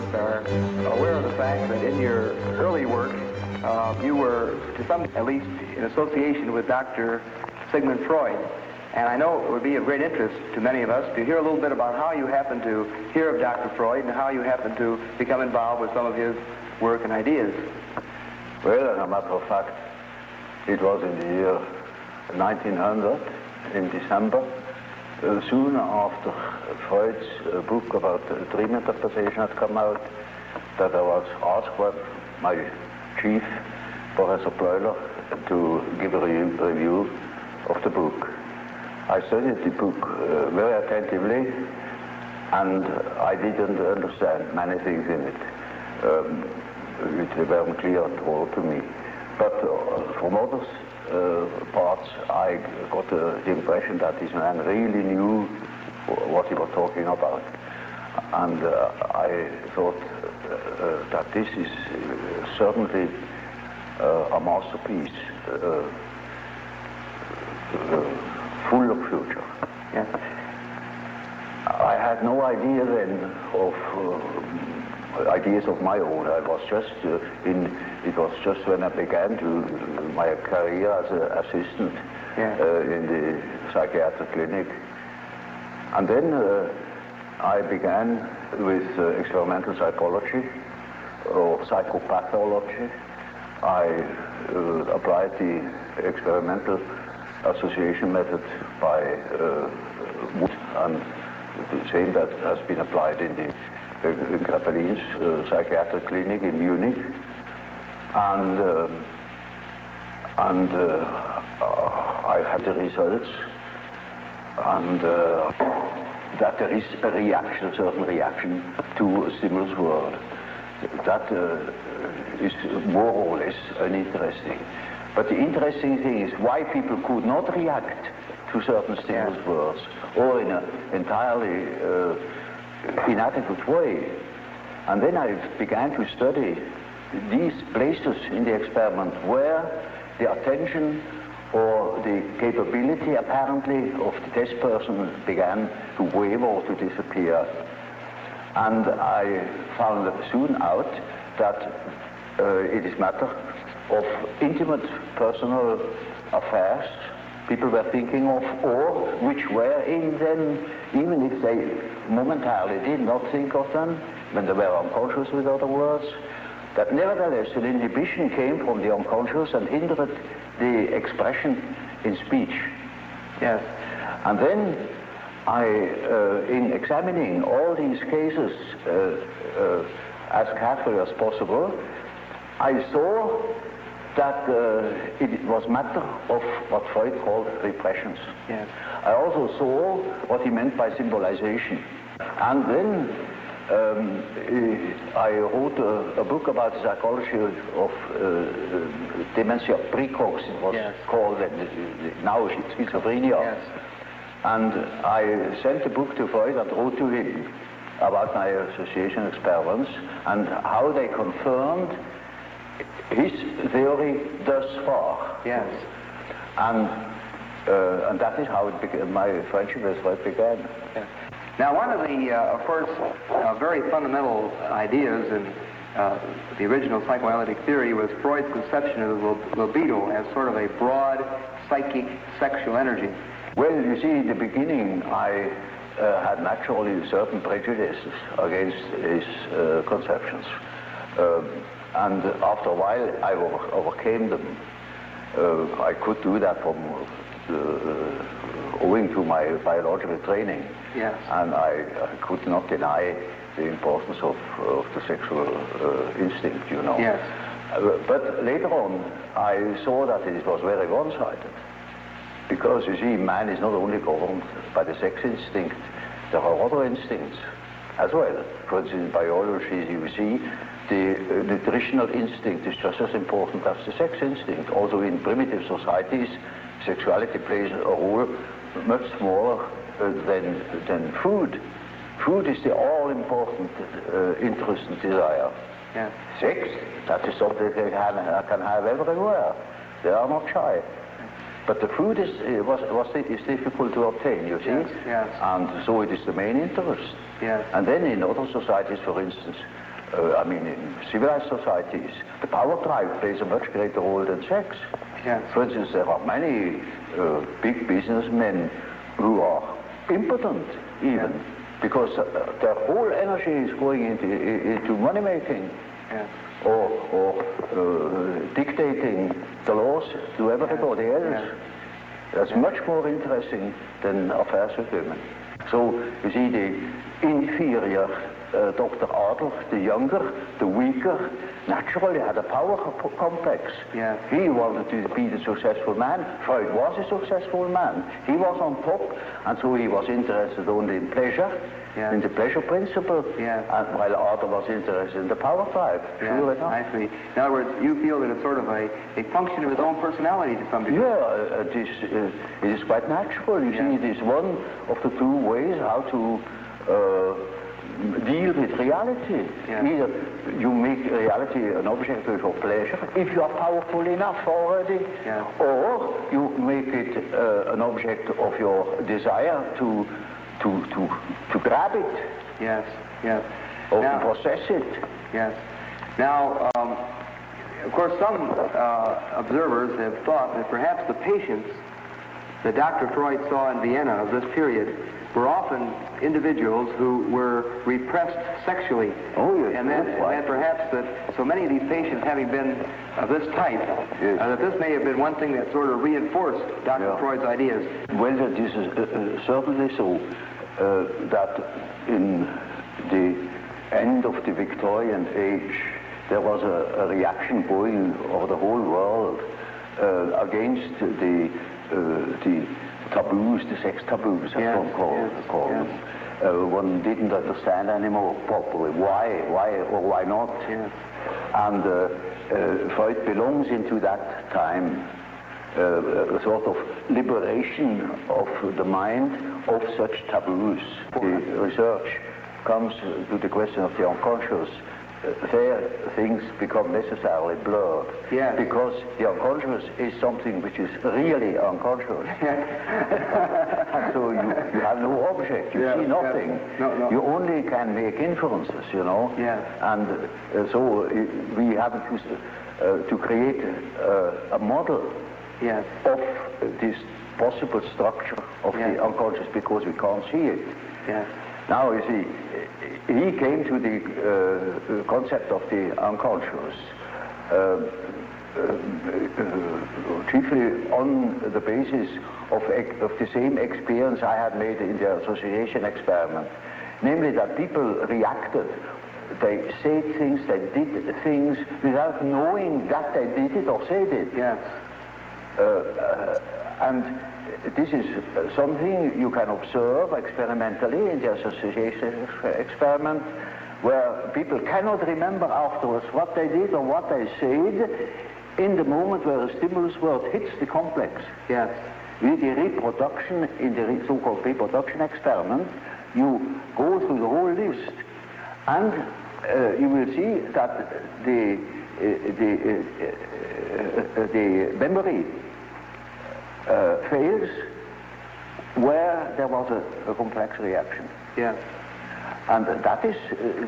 course, are aware of the fact that in your early work, you were, to some, at least, in association with Dr. Sigmund Freud. And I know it would be of great interest to many of us to hear a little bit about how you happened to hear of Dr. Freud and how you happened to become involved with some of his work and ideas. Well, as a matter of fact, it was in the year 1900, in December, soon after Freud's book about dream interpretation had come out, that I was asked by my chief, Professor Bleuler, to give a review of the book. I studied the book very attentively, and I didn't understand many things in it, which weren't clear at all to me. But from others parts, I got the impression that this man really knew what he was talking about. And I thought that this is certainly a masterpiece, full of future. Yeah. I had no idea then of ideas of my own. I was just it was just when I began my career as an assistant in the psychiatric clinic. And then I began with experimental psychology or psychopathology. I applied the experimental association method by and the same that has been applied in the Grappelin's psychiatric clinic in Munich, and I had the results, and that there is a reaction, a certain reaction to a stimulus world. That is more or less uninteresting. But the interesting thing is why people could not react to certain stimulus worlds, or in an entirely inadequate way. And then I began to study these places in the experiment where the attention or the capability apparently of the test person began to waver or to disappear. And I found soon out that it is matter of intimate personal affairs people were thinking of, or which were in them, even if they momentarily did not think of them, when they were unconscious, with other words, that nevertheless an inhibition came from the unconscious and hindered the expression in speech. Yes. And then I, in examining all these cases as carefully as possible, I saw that it was matter of what Freud called repressions. Yes. I also saw what he meant by symbolization. And then I wrote a book about the psychology of dementia precox, it was called, now it's schizophrenia. Yes. And I sent the book to Freud and wrote to him about my association experiments and how they confirmed his theory thus far. Yes. And that is how it began, my friendship with Freud began. Yes. Now, one of the first very fundamental ideas in the original psychoanalytic theory was Freud's conception of the libido as sort of a broad psychic sexual energy. Well, you see, in the beginning, I had naturally certain prejudices against his conceptions. And after a while, I overcame them. I could do that from owing to my biological training. Yes. And I could not deny the importance of the sexual instinct, you know. Yes. But later on, I saw that it was very one-sided. Because, you see, man is not only governed by the sex instinct, there are other instincts as well. For instance, in biology, you see, the nutritional instinct is just as important as the sex instinct. Also, in primitive societies, sexuality plays a role much smaller than food. Food is the all-important interest and desire. Yeah. Sex, that is something they can have everywhere. They are not shy. But the fruit is difficult to obtain, you see? Yes, yes. And so it is the main interest. Yes. And then in other societies, for instance, in civilized societies, the power drive plays a much greater role than sex. Yes. For instance, there are many big businessmen who are impotent, even, because their whole energy is going into money making. Yes. Or dictating the laws to everybody else. Yes. That's much more interesting than affairs with women. So, you see, the inferior Dr. Adolf, the younger, the weaker, naturally had a power complex. Yes. He wanted to be the successful man. Freud was a successful man. He was on top, and so he was interested only in pleasure, in the pleasure principle, and while Adolf was interested in the power drive. Sure enough. I see. In other words, you feel that it's sort of a function of his own personality to some degree. Yeah, it is quite natural. You see, it is one of the two ways how to deal with reality. Either you make reality an object of your pleasure, if you are powerful enough already, or you make it an object of your desire to grab it. Yes, yes. Or to possess it. Yes. Now, of course, some observers have thought that perhaps the patients that Dr. Freud saw in Vienna of this period were often individuals who were repressed sexually. Oh, yes. And that perhaps that so many of these patients having been of this type, that this may have been one thing that sort of reinforced Dr. Freud's ideas. Well, this is certainly so, that in the end of the Victorian age, there was a reaction going over the whole world against the taboos, the sex taboos, as one called them. One didn't understand anymore properly why or why not. And Freud belongs into that time, a sort of liberation of the mind of such taboos. The research comes to the question of the unconscious. There things become necessarily blurred, because the unconscious is something which is really unconscious. And so you have no object, you see nothing. No. You only can make inferences, you know. And so we have to create a model of this possible structure of the unconscious, because we can't see it. Now, you see, he came to the concept of the unconscious chiefly on the basis of the same experience I had made in the association experiment, namely that people reacted. They said things, they did things without knowing that they did it or said it. And this is something you can observe experimentally in the association experiment, where people cannot remember afterwards what they did or what they said in the moment where the stimulus word hits the complex. With the reproduction, in the so-called reproduction experiment, you go through the whole list, and you will see that the memory fails where there was a complex reaction. And that is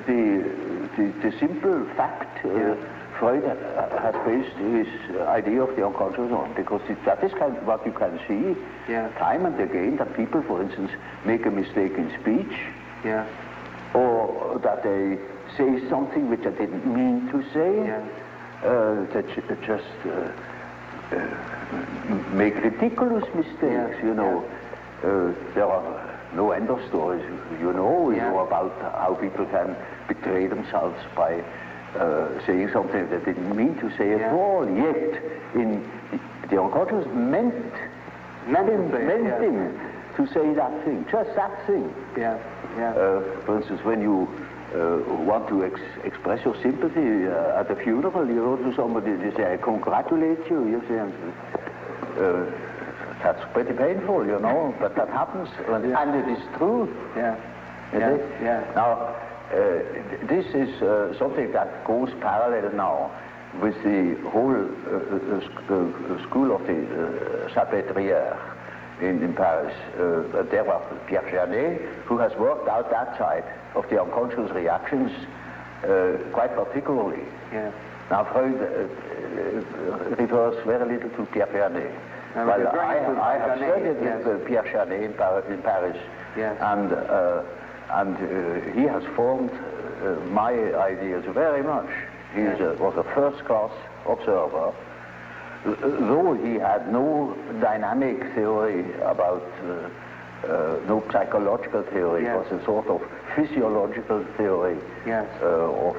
the simple fact Freud has based his idea of the unconscious on, because that is what you can see time and again, that people, for instance, make a mistake in speech, or that they say something which they didn't mean to say, that just make ridiculous mistakes, you know. There are no end of stories, you know about how people can betray themselves by saying something they didn't mean to say at all, yet in the unconscious meant him to say that thing, just that thing. For instance, when you want to express your sympathy at a funeral, you go to somebody and you say, I congratulate you. You say, that's pretty painful, you know, but that happens, and it is true. Now, this is something that goes parallel now with the whole school of the Salpêtrière in Paris. There was Piaget, who has worked out that side of the unconscious reactions quite particularly. Yes. Now Freud refers very little to Piaget. Well, I have studied with Piaget in Paris, yes. and he has formed my ideas very much. He was a first-class observer, though he had no dynamic theory about, no psychological theory. Yes. It was a sort of physiological theory yes. Of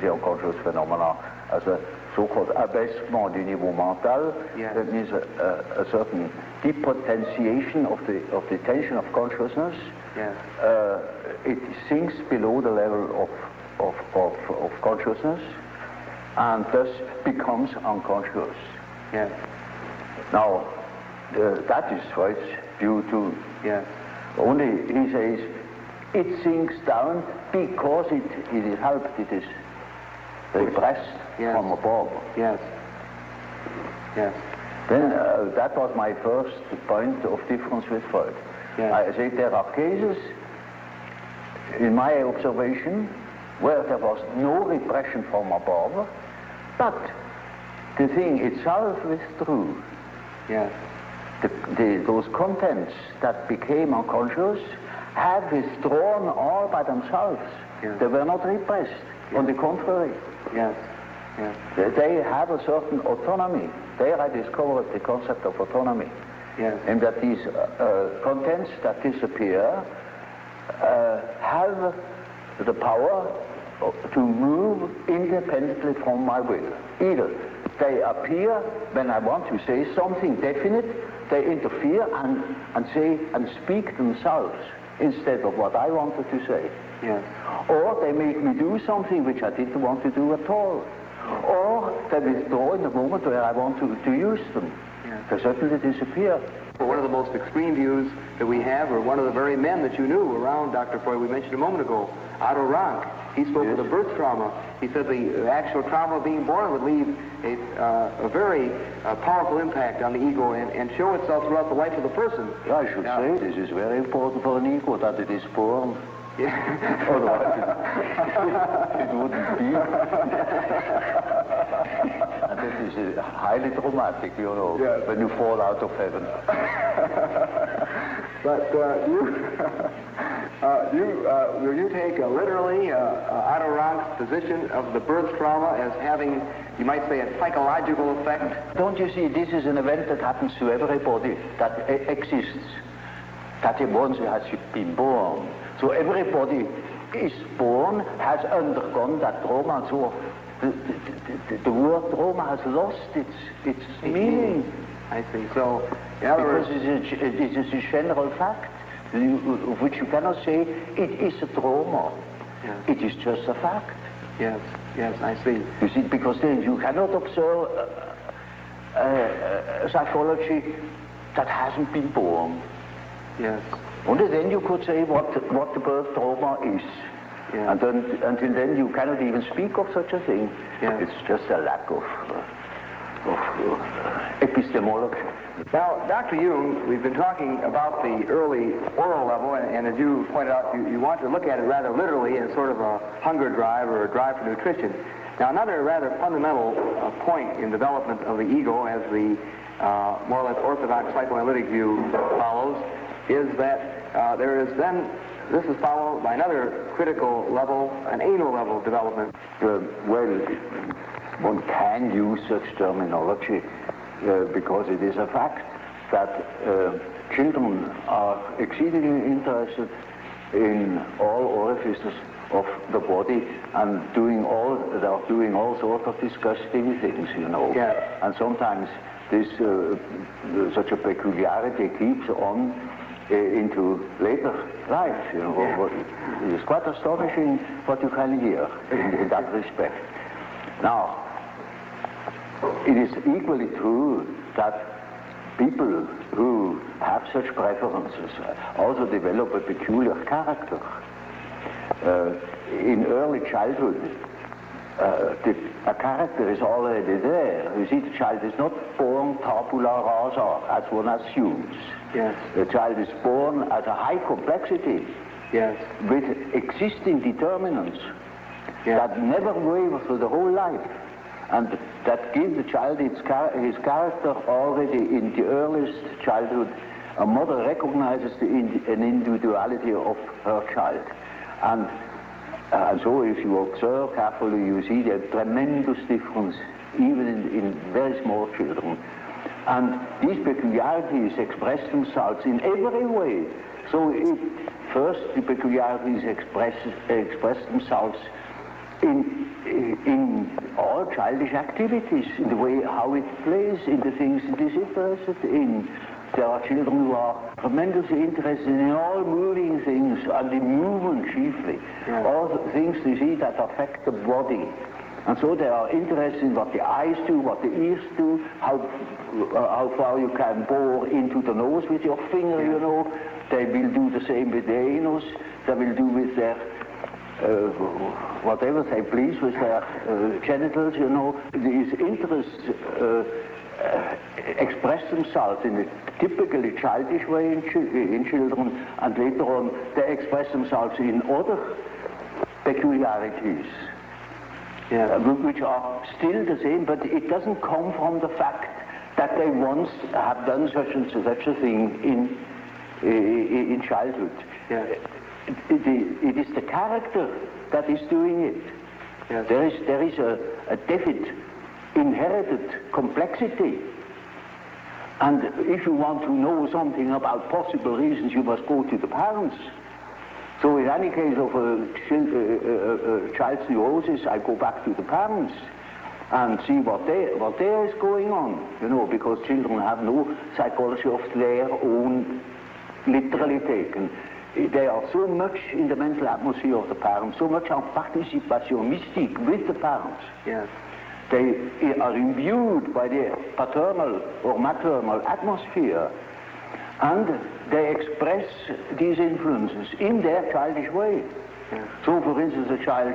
the unconscious phenomena as a so-called abaissement du niveau mental. Yes. That means a certain depotentiation of the tension of consciousness. Yes. It sinks below the level of consciousness and thus becomes unconscious. Yes. Now, that is Freud's view too. Yes. Only he says it sinks down because it is helped, it is repressed yes. from above. Yes. Yes. Then that was my first point of difference with Freud. Yes. I say there are cases, in my observation, where there was no repression from above, but the thing itself withdrew. Yes. Those contents that became unconscious had withdrawn all by themselves. Yes. They were not repressed. Yes. On the contrary. Yes. Yes. They had a certain autonomy. There I discovered the concept of autonomy. Yes. And that these contents that disappear have the power to move independently from my will. Either they appear when I want to say something definite, they interfere and say and speak themselves instead of what I wanted to say. Yes. Or they make me do something which I didn't want to do at all. Or they withdraw in the moment where I want to use them. Yes. They suddenly disappear. One of the most extreme views that we have, or one of the very men that you knew around Dr. Freud, we mentioned a moment ago, Otto Rank. He spoke Yes. of the birth trauma. He said the actual trauma of being born would leave a very powerful impact on the ego and show itself throughout the life of the person. I should say this is very important for an ego, that it is born. Otherwise it wouldn't be. And that is highly traumatic, you know, Yes. when you fall out of heaven. But will you take literally Otto Rank's position of the birth trauma as having, you might say, a psychological effect? Don't you see, this is an event that happens to everybody, that exists, that once has been born. So everybody is born, has undergone that trauma, so the word trauma has lost its meaning. I see. So, in other Because words, it is a general fact, of which you cannot say it is a trauma. Yes. It is just a fact. yes, yes, I see. You see, because then you cannot observe psychology that hasn't been born. Yes. Only then you could say what the birth trauma is. Yeah. And then, until then you cannot even speak of such a thing. Yeah. It's just a lack of epistemology. Now, Dr. Jung, we've been talking about the early oral level, and as you pointed out, you want to look at it rather literally as sort of a hunger drive or a drive for nutrition. Now, another rather fundamental point in development of the ego, as the more or less orthodox psychoanalytic view follows, is that there is then, this is followed by another critical level, an anal level development. Well, one can use such terminology because it is a fact that children are exceedingly interested in all orifices of the body and they are doing all sorts of disgusting things, you know. Yeah. And sometimes this such a peculiarity keeps on into later life, you know. Yeah. It is quite astonishing what you can hear in that respect. Now, it is equally true that people who have such preferences also develop a peculiar character. In early childhood, a character is already there. You see, the child is not born tabula rasa, as one assumes. Yes. The child is born at a high complexity. Yes. With existing determinants. Yes. That never waver through the whole life. And that give the child his character already in the earliest childhood. A mother recognizes an individuality of her child. And so if you observe carefully, you see the tremendous difference, even in very small children. And these peculiarities express themselves in every way. So first, the peculiarities express themselves in all childish activities, in the way how it plays, in the things it is interested in. There are children who are tremendously interested in all moving things, and in movement chiefly. Yeah. All the things you see that affect the body. And so they are interested in what the eyes do, what the ears do, how far you can bore into the nose with your finger, you know. They will do the same with their anus. They will do with their whatever they please with their genitals, you know. These interests express themselves in a typically childish way in children, and later on they express themselves in other peculiarities, which are still the same, but it doesn't come from the fact that they once have done such and such a thing in childhood. Yeah. It is the character that is doing it. Yes. There is a definite inherited complexity. And if you want to know something about possible reasons, you must go to the parents. So in any case of a child's neurosis, I go back to the parents and see what there is going on, you know, because children have no psychology of their own, literally taken. They are so much in the mental atmosphere of the parents, so much en participation mystique with the parents. Yes. They are imbued by the paternal or maternal atmosphere, and they express these influences in their childish way. Yes. So, for instance, a child,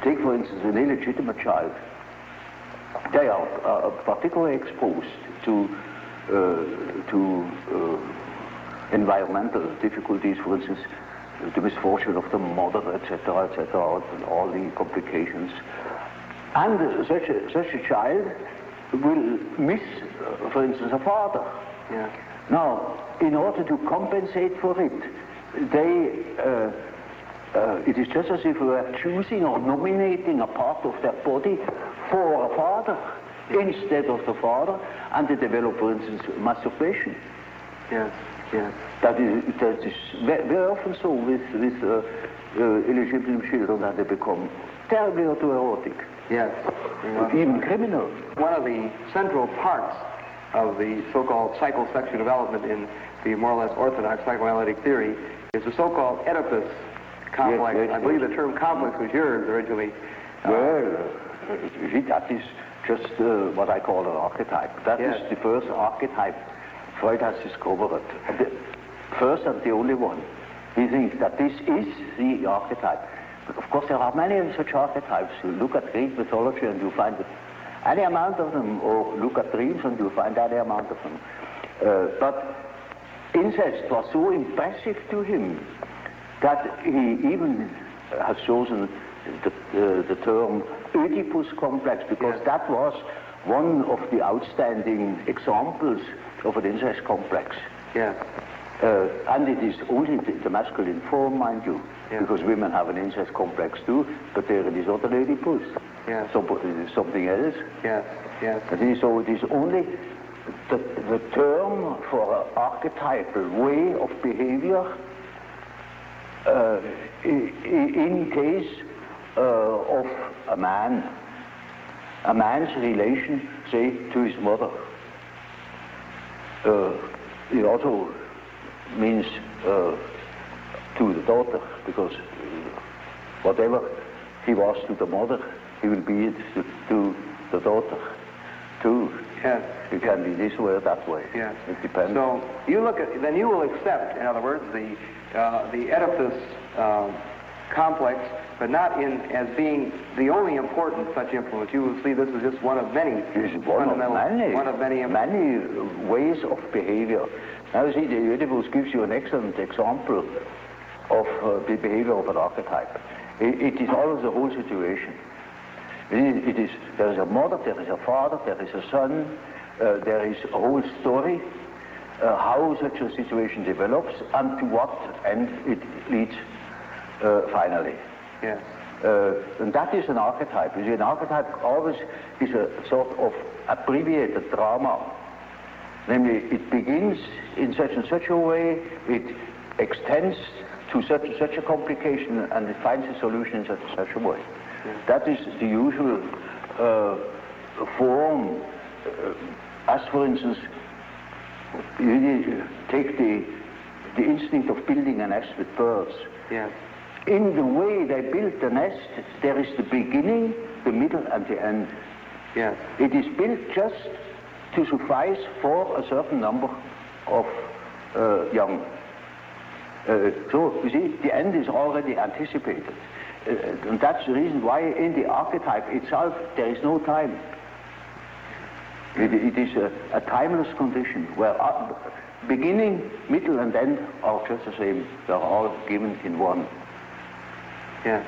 take for instance an illegitimate child, they are particularly exposed to environmental difficulties, for instance, the misfortune of the mother, etc., etc., and all the complications. And such a child will miss, for instance, a father. Yeah. Now, in order to compensate for it, it is just as if we were choosing or nominating a part of their body for a father instead of the father, and they develop, for instance, masturbation. Yes. Yes. That is very often so with illegitimate children, that they become terribly autoerotic. Yes. Even criminal. One of the central parts of the so-called psychosexual development in the more or less orthodox psychoanalytic theory is the so-called Oedipus complex. Yes, yes, I believe the term complex was yours originally. Well, you see, that is just what I call an archetype. That is the first archetype Freud has discovered. The first and the only one. He thinks that this is the archetype. But of course, there are many such archetypes. You look at Greek mythology and you find any amount of them, or look at dreams and you find any amount of them. But incest was so impressive to him that he even has chosen the term Oedipus complex, because that was one of the outstanding examples of an incest complex. Yeah. And it is only the masculine form, mind you, because women have an incest complex too, but there it is not an Oedipus. Yeah. So it is something else. Yes. Yes. So it is only the term for an archetypal way of behavior in case of a man's relation, say, to his mother. It also means to the daughter, because whatever he was to the mother, he will be it to the daughter too. Yes. It can be this way or that way. Yes. It depends. So you look at, then you will accept, in other words, the Oedipus complex, but not in as being the only important such influence. You will see this is just one of many fundamental, one of many ways of behavior. Now, you see, the Oedipus gives you an excellent example of the behavior of an archetype. It is always the whole situation. There is a mother, there is a father, there is a son, there is a whole story, how such a situation develops, and to what end it leads finally. Yes. And that is an archetype. You see, an archetype always is a sort of abbreviated drama. Namely, it begins in such and such a way, it extends to such and such a complication, and it finds a solution in such and such a way. Yes. That is the usual form. As for instance, you take the instinct of building a nest with birds. Yes. In the way they build the nest, there is the beginning, the middle, and the end. Yes. It is built just to suffice for a certain number of young. So, you see, the end is already anticipated. And that's the reason why in the archetype itself there is no time. It is a timeless condition where beginning, middle, and end are just the same. They're all given in one. Yes.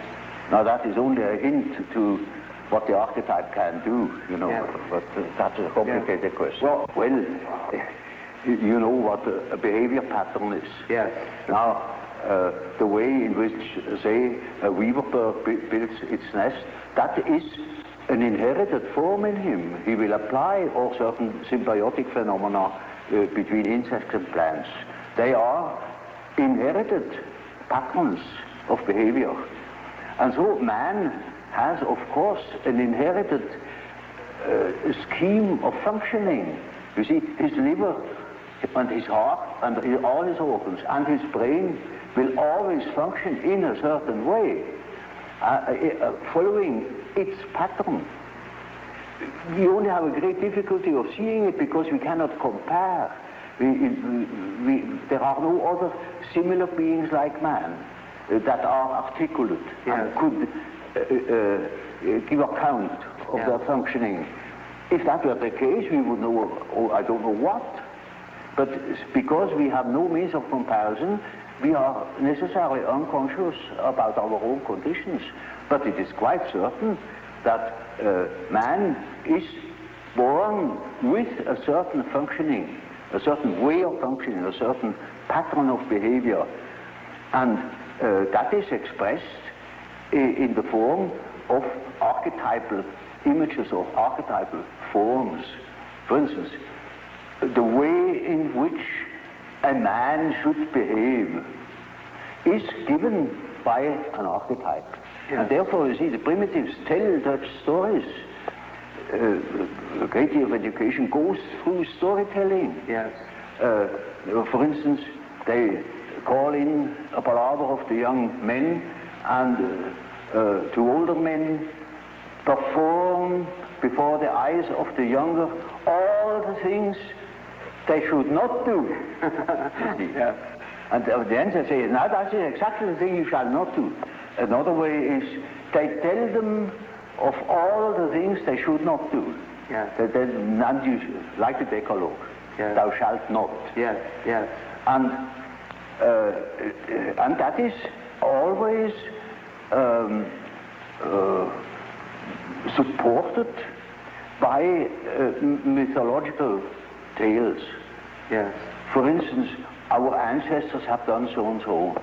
Now that is only a hint to what the archetype can do, you know, yes. But that's a complicated question. Well, you know what a behavior pattern is. Yes. Now, the way in which, say, a weaver bird builds its nest, that is an inherited form in him. He will apply all certain symbiotic phenomena between insects and plants. They are inherited patterns of behavior. And so man has, of course, an inherited scheme of functioning. You see, his liver and his heart and all his organs and his brain will always function in a certain way, following its pattern. We only have a great difficulty of seeing it because we cannot compare. There are no other similar beings like man that are articulate and could give account of their functioning. If that were the case, we would know, I don't know what. But because we have no means of comparison, we are necessarily unconscious about our own conditions. But it is quite certain that man is born with a certain functioning, a certain way of functioning, a certain pattern of behavior. And that is expressed in the form of archetypal images or archetypal forms. For instance, the way in which a man should behave is given by an archetype. Yes. And therefore, you see, the primitives tell such stories. A great deal of education goes through storytelling. Yes. For instance, they call in a palaver of the young men and two older men perform before the eyes of the younger all the things they should not do. Yes. And at the end they say, now that is exactly the thing you shall not do. Another way is they tell them of all the things they should not do. Yes. And you, like the Decalogue, yes. Thou shalt not. Yes, yes. And that is always supported by mythological tales. Yes. For instance, our ancestors have done so and so,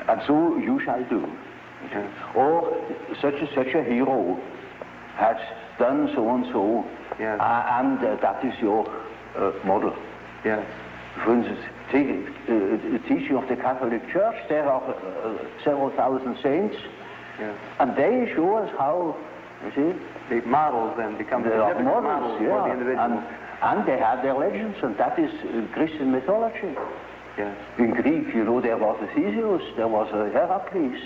and so you shall do. Yes. Or such a hero has done so and so, yes. And that is your model. Yes. For instance, take the teaching of the Catholic Church. There are several thousand saints, yes. And they show us how, you see, the models then become the models for the individual. And they have their legends, and that is Christian mythology. Yes. In Greek, you know, there was a Theseus, there was a Heracles,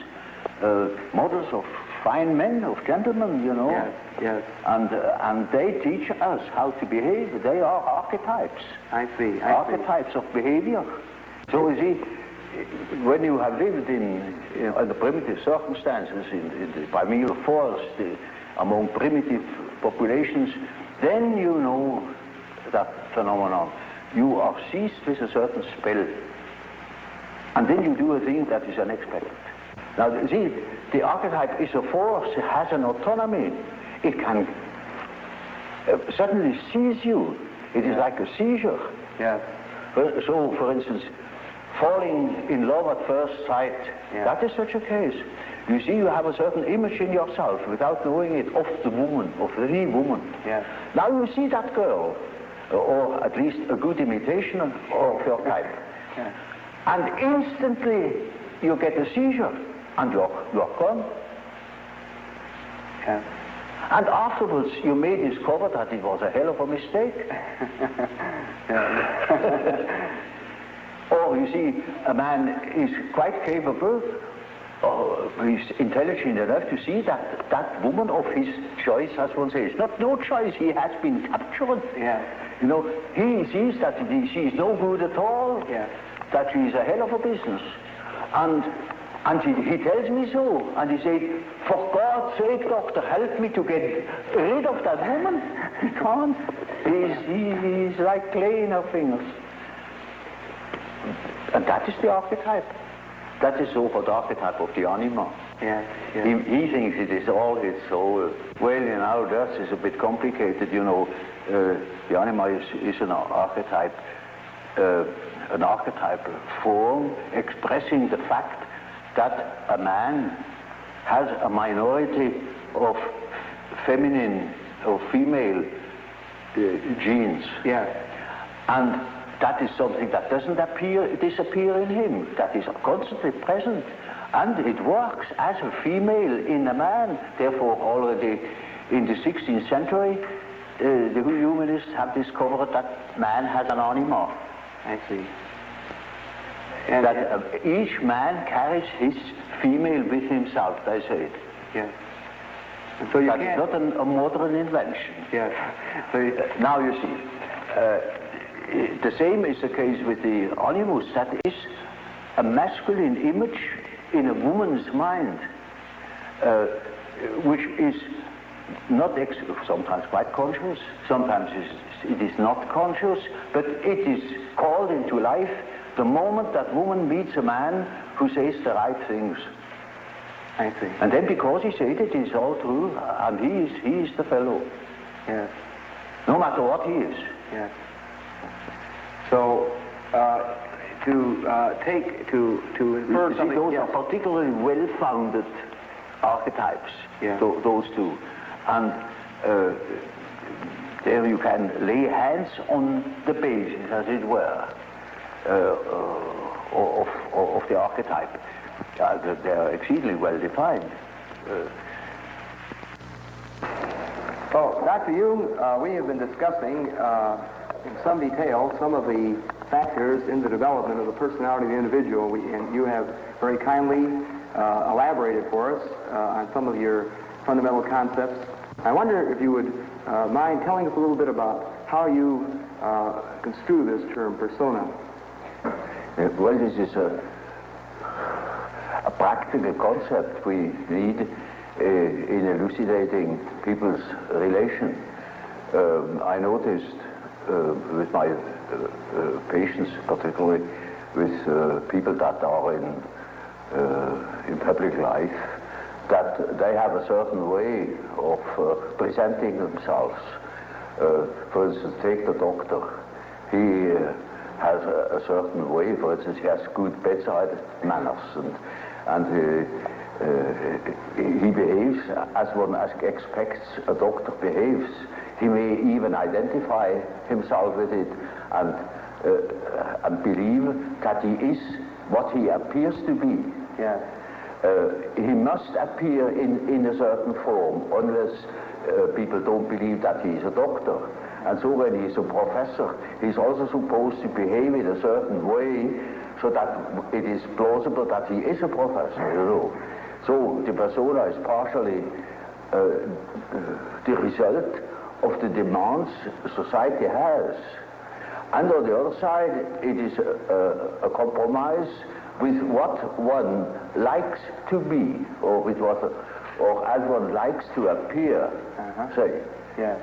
models of fine men, of gentlemen, you know. Yes, yes. And they teach us how to behave. They are archetypes. I see. Archetypes of behavior. So you see, when you have lived in under primitive circumstances, in the primeval forest, among primitive populations, then you know that phenomenon. You are seized with a certain spell, and then you do a thing that is unexpected. Now, see, the archetype is a force, it has an autonomy. It can suddenly seize you. It is like a seizure. Yeah. So, for instance, falling in love at first sight, that is such a case. You see, you have a certain image in yourself without knowing it of the woman, of the woman. Yeah. Now you see that girl, or at least a good imitation of your type. Yeah. And instantly you get a seizure, and you're gone. Yeah. And afterwards you may discover that it was a hell of a mistake. Or you see, a man is quite capable, he's intelligent enough to see that that woman of his choice, as one says, not no choice, he has been captured. Yeah. You know, he sees that she is no good at all, that she is a hell of a business. And he tells me so, and he said, for God's sake, doctor, help me to get rid of that woman. He can't. He's like clay in her fingers. And that is the archetype. That is so-called archetype of the anima. Yeah. He thinks it is all his soul. Well, you know, that is a bit complicated, you know. The anima is an archetypal form expressing the fact that a man has a minority of feminine or female genes. Yeah. And that is something that doesn't disappear in him, that is constantly present. And it works as a female in a man. Therefore, already in the 16th century, the humanists have discovered that man has an anima. I see. And that each man carries his female with himself, they say. Yeah. And so you that can't... is not a modern invention. Yeah. So now you see, the same is the case with the animus. That is a masculine image in a woman's mind, which is not sometimes quite conscious, sometimes it is not conscious, but it is called into life the moment that woman meets a man who says the right things. I see. And then because he said it is all true, and he is the fellow. Yes. No matter what he is. Yes. So, to infer something... Those are particularly well-founded archetypes, those two. And there you can lay hands on the basis, as it were, of the archetype. They are exceedingly well defined. So, Dr. Jung, we have been discussing in some detail some of the factors in the development of the personality of the individual, and you have very kindly elaborated for us on some of your fundamental concepts. I wonder if you would mind telling us a little bit about how you construe this term, persona. Well, this is a practical concept we need in elucidating people's relation. I noticed with my patients, particularly with people that are in public life, that they have a certain way of presenting themselves. For instance, take the doctor. He has a certain way. For instance, he has good bedside manners, and he behaves as one expects a doctor behaves. He may even identify himself with it and believe that he is what he appears to be. Yeah. He must appear in a certain form, unless people don't believe that he is a doctor. And so when he is a professor, he's also supposed to behave in a certain way so that it is plausible that he is a professor, you know. So the persona is partially the result of the demands society has. And on the other side, it is a compromise with what one likes to be, or with what, or as one likes to appear, say. Yes.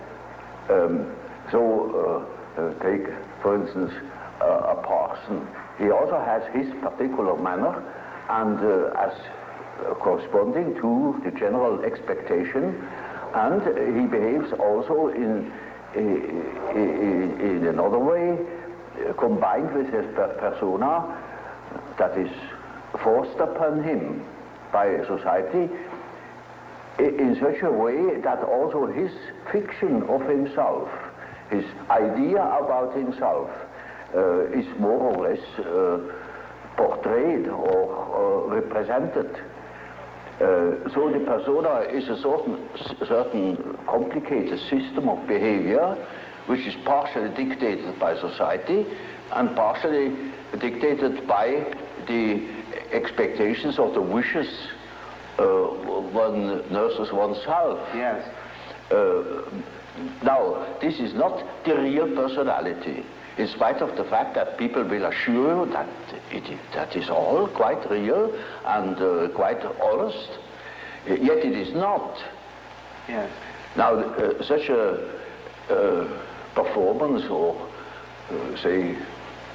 Take, for instance, a parson. He also has his particular manner, and as corresponding to the general expectation, and he behaves also in another way, combined with his persona that is forced upon him by society, in such a way that also his fiction of himself, his idea about himself, is more or less portrayed or represented. So the persona is a certain complicated system of behavior which is partially dictated by society and partially dictated by the expectations or the wishes one nurses oneself. Yes. Now, this is not the real personality, in spite of the fact that people will assure you that that is all quite real and quite honest, yet it is not. Yes. Now, such a performance, or say,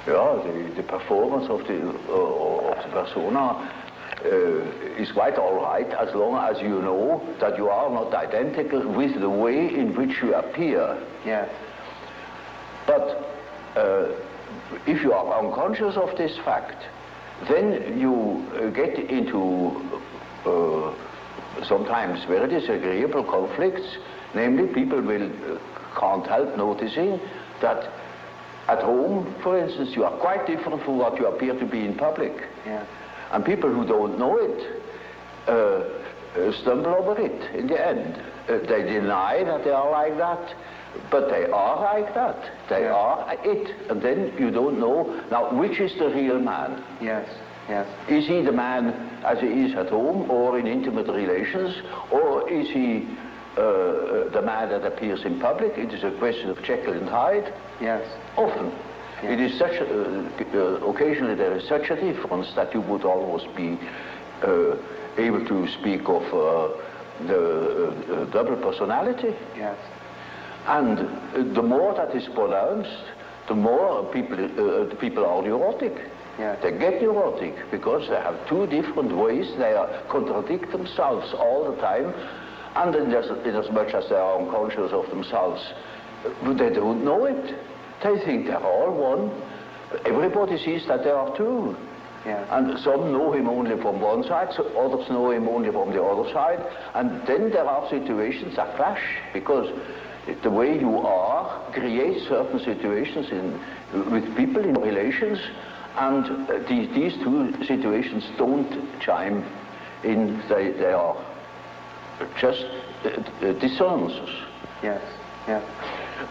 the performance of the persona is quite all right as long as you know that you are not identical with the way in which you appear. Yes. But if you are unconscious of this fact, then you get into sometimes very disagreeable conflicts. Namely, people can't help noticing that at home, for instance, you are quite different from what you appear to be in public. Yeah. And people who don't know it stumble over it in the end. They deny that they are like that, but they are like that. They are it. And then you don't know, now, which is the real man? Yes, yes. Is he the man as he is at home or in intimate relations, or is he the man that appears in public? It is a question of Jekyll and Hyde. Yes. Often. Yes. It is such occasionally there is such a difference that you would almost be able to speak of the double personality. Yes. And the more that is pronounced, the more people are neurotic. Yes. They get neurotic because they have two different ways. They contradict themselves all the time, and in as much as they are unconscious of themselves, they don't know it. They think they're all one. Everybody sees that they are two. Yeah. And some know him only from one side, so others know him only from the other side. And then there are situations that clash, because the way you are creates certain situations with people in relations, and these two situations don't chime in. They are just dissonances. Yes, yes.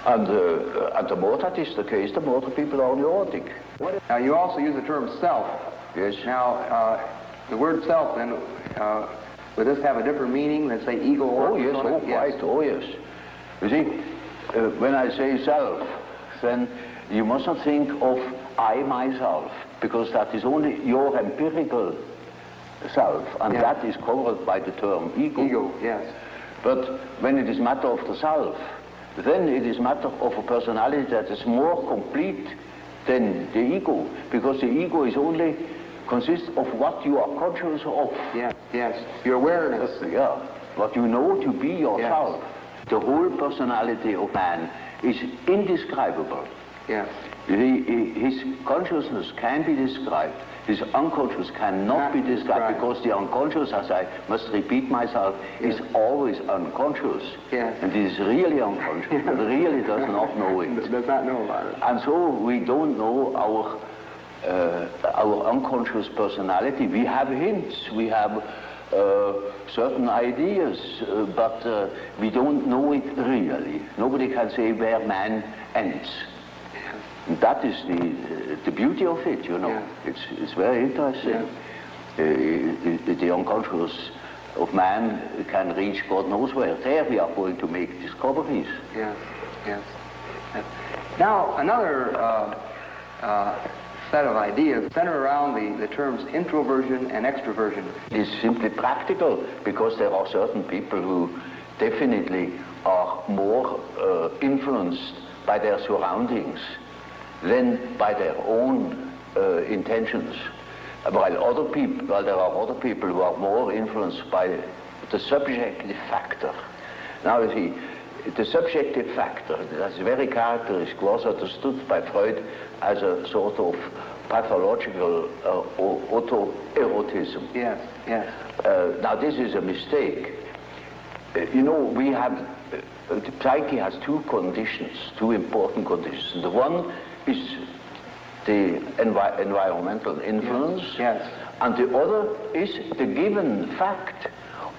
And the more that is the case, the more the people are neurotic. Now, you also use the term self. Yes. Now, the word self, then, would this have a different meaning than, say, ego or... Oh, yes, oh, quite, oh, yes. You see, when I say self, then you must not think of I, myself, because that is only your empirical self, and that is covered by the term ego. Ego, yes. But when it is matter of the self, then it is matter of a personality that is more complete than the ego, because the ego is only consists of what you are conscious of. Yes, yes. Your awareness. Yeah, what you know to be yourself. Yes. The whole personality of man is indescribable. Yes. His consciousness can be described. His unconscious cannot be described, because the unconscious, as I must repeat myself, is always unconscious. Yes. And it is really unconscious. It really does not know it. Does not know about it. And so we don't know our unconscious personality. We have hints. We have certain ideas, but we don't know it really. Nobody can say where man ends. That is the beauty of it, you know. Yeah. It's very interesting. Yeah. The unconscious of man can reach God knows where. There we are going to make discoveries. Yes, yes. Now, another set of ideas center around the terms introversion and extroversion. It's simply practical because there are certain people who definitely are more influenced by their surroundings than by their own intentions. While there are other people who are more influenced by the subjective factor. Now you see, the subjective factor, that's very characteristic, was understood by Freud as a sort of pathological autoerotism. Yes, yes. Now this is a mistake. You know, we have, the psyche has two conditions, two important conditions. The one is the environmental influence, yes, yes. And the other is the given fact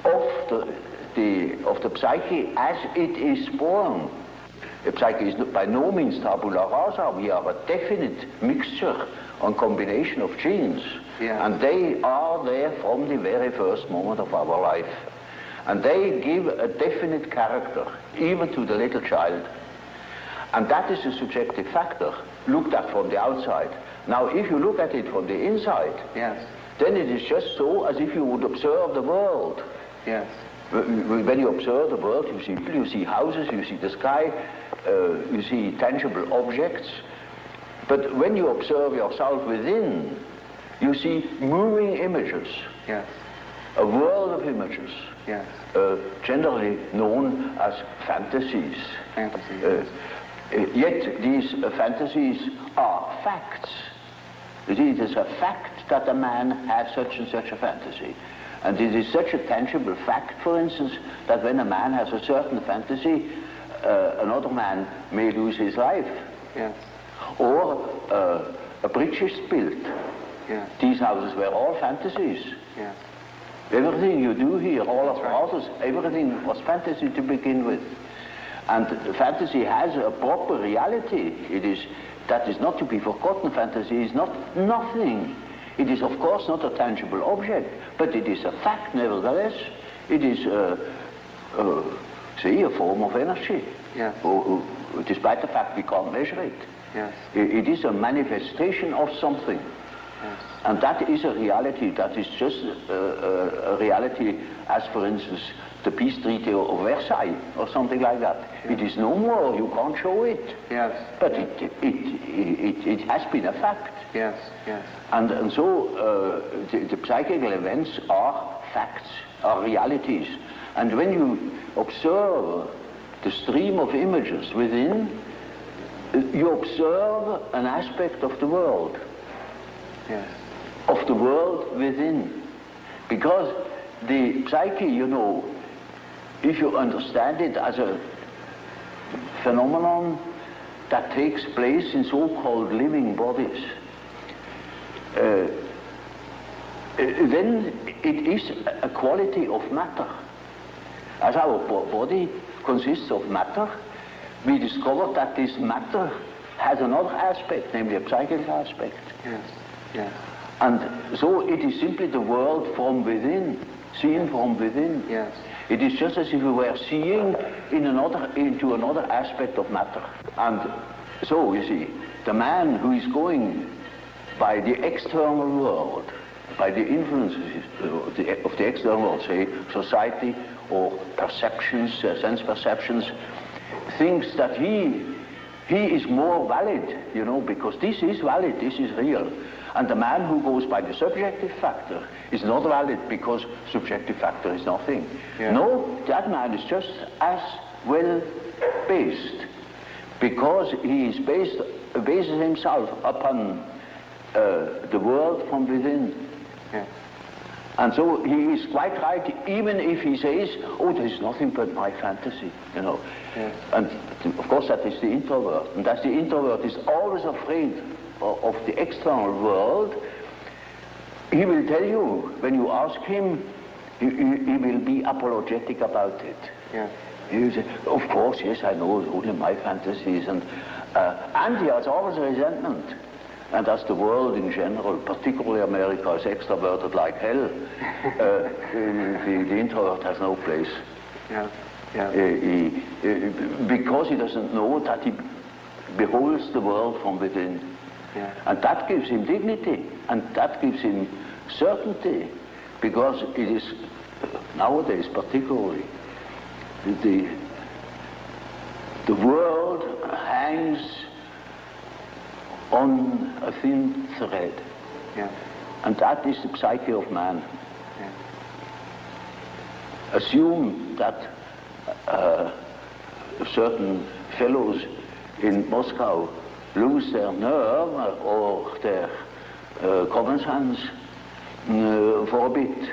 of the psyche as it is born. The psyche is by no means tabula rasa. We are a definite mixture and combination of genes, yes. And they are there from the very first moment of our life. And they give a definite character, even to the little child. And that is a subjective factor, looked at from the outside. Now, if you look at it from the inside, yes, then it is just so as if you would observe the world. yes, When you observe the world, you see houses, you see the sky, you see tangible objects. But when you observe yourself within, you see moving images, yes, a world of images. yes. Generally known as fantasies. Fantasies. Yet these fantasies are facts. It is a fact that a man has such and such a fantasy. And it is such a tangible fact, for instance, that when a man has a certain fantasy, another man may lose his life. Yes. Or a bridge is built. Yes. These houses were all fantasies. Yes. Everything you do here, all of houses, everything was fantasy to begin with. And fantasy has a proper reality. That is not to be forgotten. Fantasy is not nothing. It is, of course, not a tangible object, but it is a fact nevertheless. It is, say, a form of energy. Yes. Despite the fact we can't measure it. Yes. It is a manifestation of something. Yes. And that is a reality. That is just a reality as, for instance, the peace treaty of Versailles or something like that. Yes. It is no more. You can't show it. Yes. But it has been a fact. Yes. Yes. And so the psychical events are facts, are realities. And when you observe the stream of images within, you observe an aspect of the world. Yes. Of the world within. Because the psyche, you know, if you understand it as a phenomenon that takes place in so-called living bodies, then it is a quality of matter. As our body consists of matter, we discovered that this matter has another aspect, namely a psychic aspect. Yes. Yes. And so it is simply the world from within, seen from within. Yes. It is just as if we were seeing into another aspect of matter. And so, you see, the man who is going by the external world, by the influences of the external world, say society or perceptions, sense perceptions, thinks that he is more valid, you know, because this is valid, this is real. And the man who goes by the subjective factor is not valid because subjective factor is nothing. Yeah. No, that man is just as well based because he is bases himself upon the world from within. Yeah. And so he is quite right, even if he says, oh, there is nothing but my fantasy, you know. Yeah. And of course that is the introvert. And that the introvert is always afraid of the external world. He will tell you, when you ask him, he will be apologetic about it. Yeah. He will say, of course, yes, I know, it's only my fantasies. And he has always resentment. And as the world in general, particularly America, is extroverted like hell, the introvert has no place. Yeah. Yeah. Because he doesn't know that he beholds the world from within. Yeah. And that gives him dignity, and that gives him certainty, because it is, nowadays particularly, the world hangs on a thin thread. Yeah. And that is the psyche of man. Yeah. Assume that certain fellows in Moscow lose their nerve or their common sense for a bit,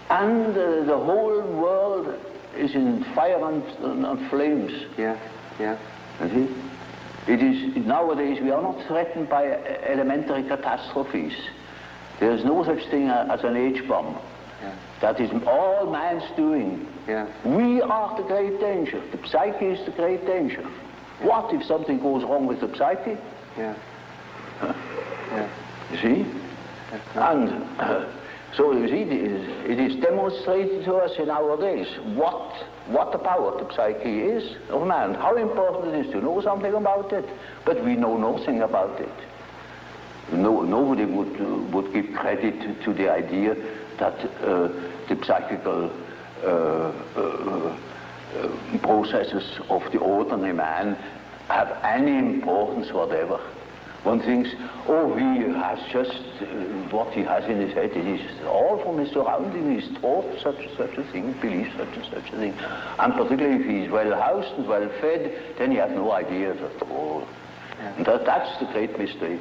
and the whole world is in fire and flames. Yeah. Yeah. You see? It is, nowadays we are not threatened by elementary catastrophes. There is no such thing as an H-bomb. Yeah. That is all man's doing. Yeah. We are the great danger. The psyche is the great danger. What if something goes wrong with the psyche? Yeah. Yeah. You see? And so you see, it is demonstrated to us in our days what the power of the psyche is of man, how important it is to know something about it, but we know nothing about it. Nobody would give credit to the idea that the psychical processes of the ordinary man have any importance whatever. One thinks, oh, he has just what he has in his head. It is all from his surrounding. He's taught such a thing, believes such a thing. And particularly if he's well housed and well fed, then he has no ideas at all. Yeah. And that's the great mistake.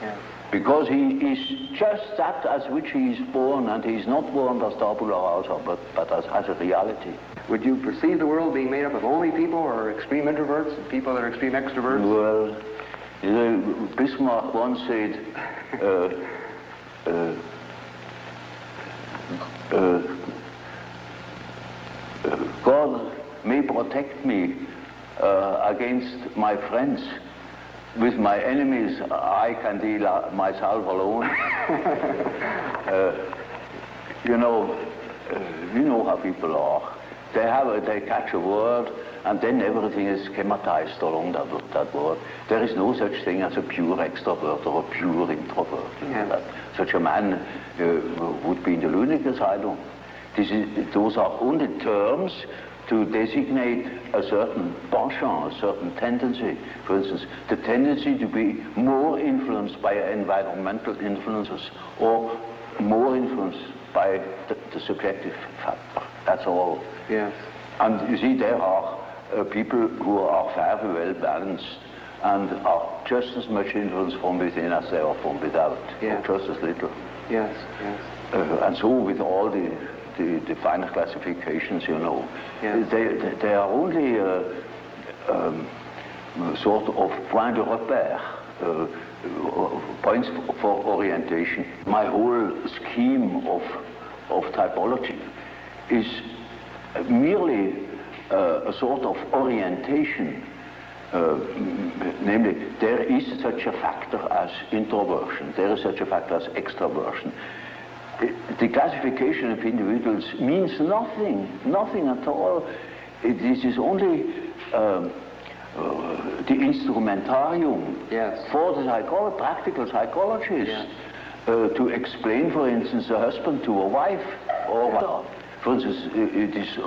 Yeah. Because he is just that as which he is born, and he is not born as tabula rasa, but as a reality. Would you perceive the world being made up of only people or extreme introverts and people that are extreme extroverts? Well, you know, Bismarck once said, God may protect me against my friends. With my enemies, I can deal myself alone. You know how people are. They catch a word, and then everything is schematized along that word. There is no such thing as a pure extrovert or a pure introvert. Yeah. Such a man would be in the lunatic asylum. Those are only terms to designate a certain penchant, a certain tendency. For instance, the tendency to be more influenced by environmental influences or more influenced by the subjective factor. That's all. Yes. And you see, there are people who are very well balanced and are just as much influenced from within as they are from without, Yeah. or just as little. Yes. Yes. And so with all the finer classifications, you know, Yeah. they are only sort of point de repère, points for orientation. My whole scheme of typology is merely a sort of orientation. Namely, there is such a factor as introversion, there is such a factor as extroversion. The classification of individuals means nothing at all. This is only the instrumentarium, Yes. for the practical psychologists, Yes. to explain, for instance, a husband to a wife, or for instance, it is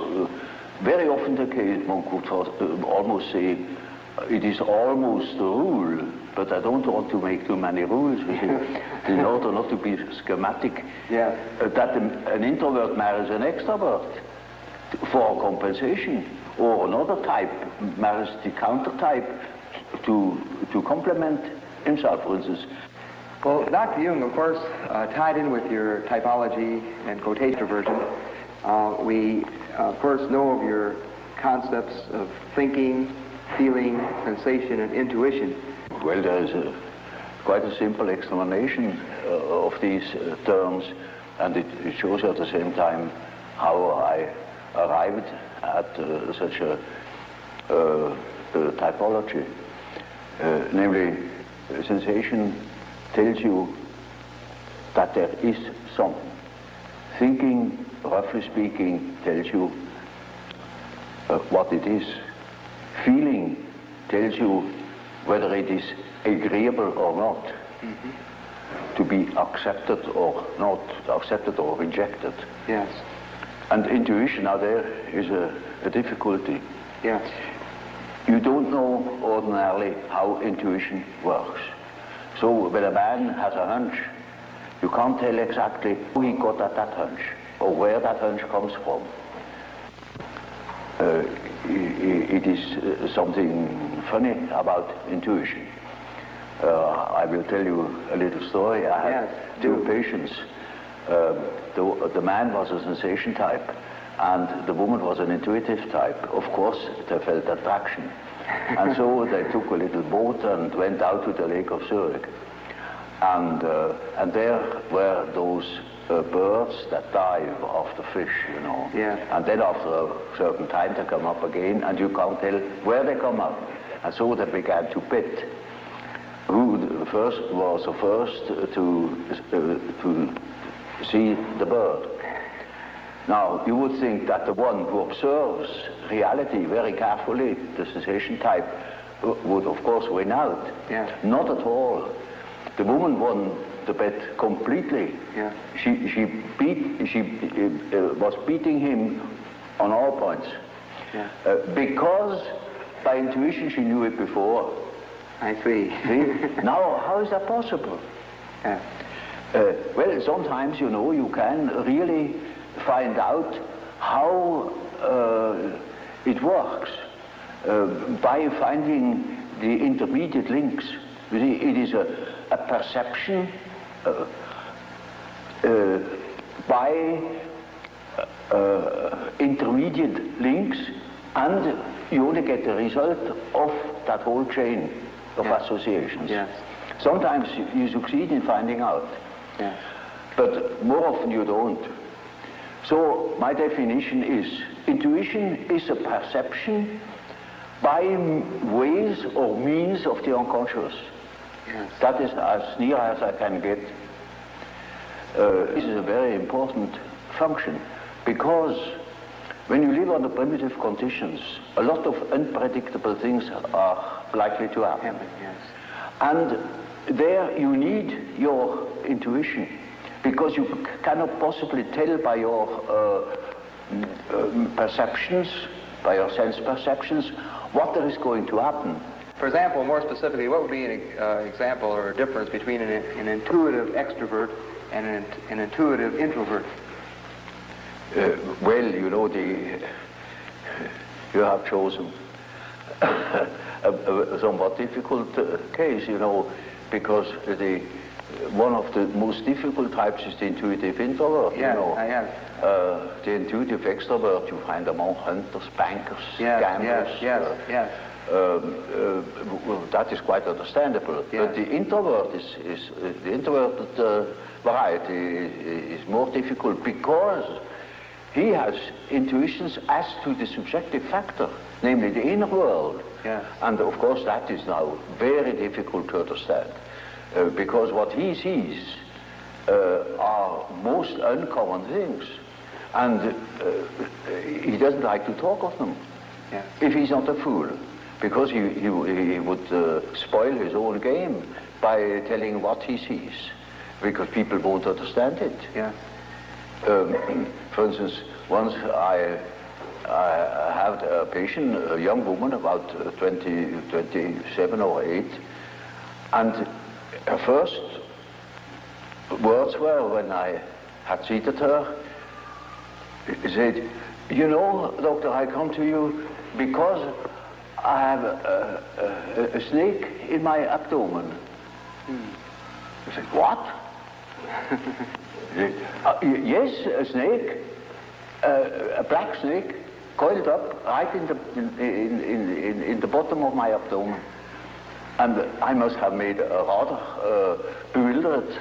very often the case, one could almost say, it is almost the rule, but I don't want to make too many rules, in order not to be schematic, Yeah. that an introvert marries an extrovert for compensation, or another type marries the counter type to complement himself, for instance. Well, Dr. Jung, of course, tied in with your typology and quotation version, we, of course, know of your concepts of thinking, feeling, sensation, and intuition. Well, there is quite a simple explanation of these terms, and it shows at the same time how I arrived at such a typology. Namely, sensation tells you that there is something. Thinking, roughly speaking, tells you what it is. Feeling tells you whether it is agreeable or not, to be accepted or not, accepted or rejected. Yes. And intuition, now there is a difficulty. Yes. You don't know ordinarily how intuition works. So when a man has a hunch, you can't tell exactly who he got at that hunch or where that hunch comes from. It is something funny about intuition. I will tell you a little story. I had two patients. The man was a sensation type, and the woman was an intuitive type. Of course, they felt attraction. And so they took a little boat and went out to the Lake of Zurich. And there were those birds that dive after fish, you know. Yeah. And then after a certain time they come up again, and you can't tell where they come up. And so they began to bet who was the first to see the bird. Now, you would think that the one who observes reality very carefully, the sensation type, would of course win out. Yeah. Not at all. The woman won the bet completely. Yeah. She was beating him on all points. Yeah. Because by intuition she knew it before. I see. Now, how is that possible? Yeah. Well, sometimes, you know, you can really find out how it works by finding the intermediate links. You see, it is a perception by intermediate links, and you only get the result of that whole chain of associations. Yes. Sometimes you succeed in finding out, but more often you don't. So my definition is, intuition is a perception by ways or means of the unconscious. Yes. That is as near as I can get. This is a very important function, because when you live under primitive conditions, a lot of unpredictable things are likely to happen. Yes. And there you need your intuition, because you cannot possibly tell by your perceptions, by your sense perceptions, what there is going to happen. For example, more specifically, what would be an example or a difference between an intuitive extrovert and an intuitive introvert? Well, you know, you have chosen a somewhat difficult case, you know, because one of the most difficult types is the intuitive introvert. Yeah, you know. I have. The intuitive extrovert, you find among hunters, bankers, gamblers. Yes. Well, that is quite understandable. Yes. But the introvert is the introverted variety is more difficult, because he has intuitions as to the subjective factor, namely the inner world. Yes. And of course that is now very difficult to understand, because what he sees are most uncommon things, and he doesn't like to talk of them. Yes. If he's not a fool, because he would spoil his own game by telling what he sees, because people won't understand it. Yes. For instance, once I had a patient, a young woman, about 27 or 8, and her first words were, when I had seated her, she said, "You know, doctor, I come to you because I have a snake in my abdomen." I said, "What?" Yes, a snake, a black snake, coiled up right in the bottom of my abdomen. And I must have made a rather bewildered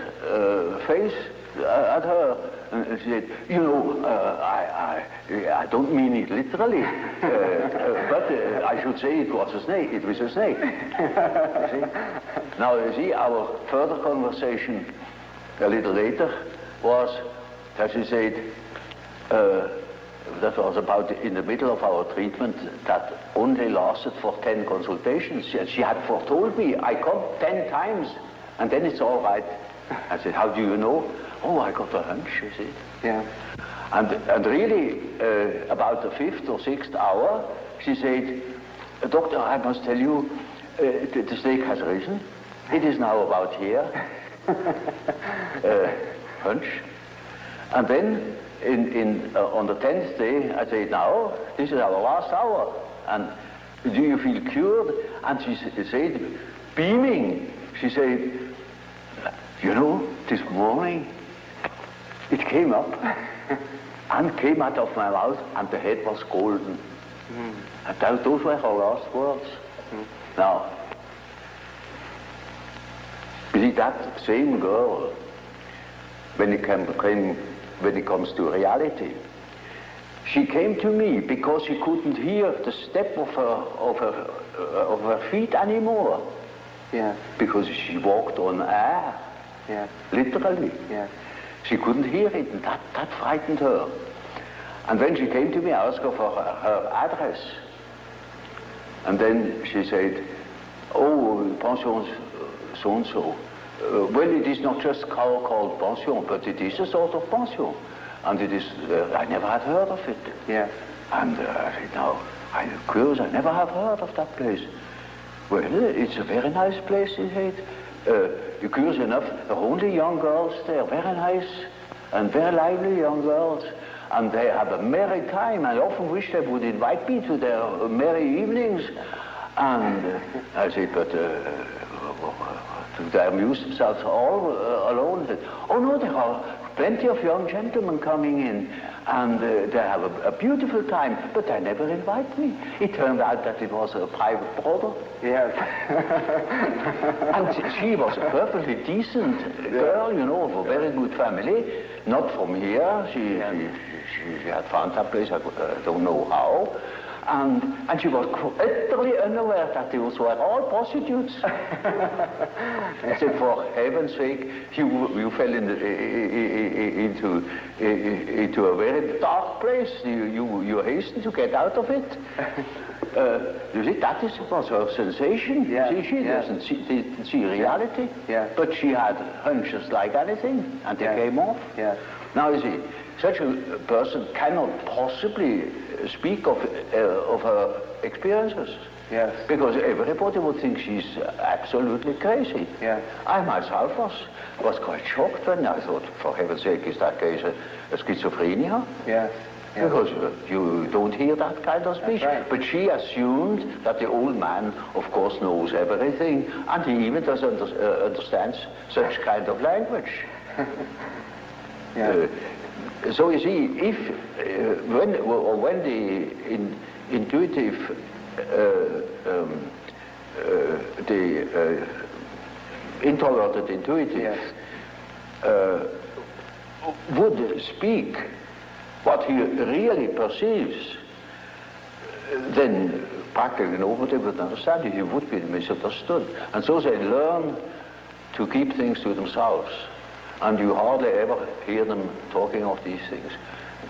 face at her. And she said, "You know, I don't mean it literally, but I should say it was a snake. It was a snake." You see? Now, you see, our further conversation a little later was that she said, that was about in the middle of our treatment that only lasted for 10 consultations. She had foretold me, I come 10 times, and then it's all right. I said, how do you know? Oh, I got a hunch, you see. Yeah. And really, about the 5th or 6th hour, she said, Doctor, I must tell you, the snake has risen. It is now about here. Hunch. And then, on the 10th day, I said, now, this is our last hour. And do you feel cured? And she said, beaming, she said, you know, this morning, it came up and came out of my mouth, and the head was golden. And those were her last words. Now, you see, that same girl, when it comes to reality, she came to me because she couldn't hear the step of her feet anymore. Yeah. Because she walked on air. Yeah. Literally. Yeah. She couldn't hear it, and that frightened her. And when she came to me, I asked her for her address. And then she said, oh, pension so-and-so. Well, it is not just called pension, but it is a sort of pension. And it is, I never had heard of it. Yeah. And I said, no, I'm curious, I never have heard of that place. Well, it's a very nice place, she said. You're curious enough, there are only young girls there, very nice and very lively young girls. And they have a merry time. I often wish they would invite me to their merry evenings. And I said, but do they amuse themselves all alone? Said, oh no, there are plenty of young gentlemen coming in, and they have a beautiful time, but they never invite me. It turned out that it was a private brother. Yes. And she was a perfectly decent girl, you know, of a very good family, not from here. She had found that place, I don't know how. And she was utterly unaware that those were all prostitutes. I said, for heaven's sake, you fell into a very dark place. You hastened to get out of it. You see, that was her sensation. Yeah. She didn't see reality. Yeah. But she had hunches like anything, and they came off. Yeah. Now, you see, such a person cannot possibly speak of her experiences. Yes. Because everybody would think she's absolutely crazy. Yeah. I myself was quite shocked when I thought, for heaven's sake, is that case a schizophrenia? Yes. Yes. Because you don't hear that kind of speech. That's right. But she assumed that the old man, of course, knows everything, and he even doesn't understands such kind of language. Yeah. So you see, if when the intuitive, the introverted intuitive would speak what he really perceives, then practically nobody would understand it. He would be misunderstood, and so they learn to keep things to themselves. And you hardly ever hear them talking of these things.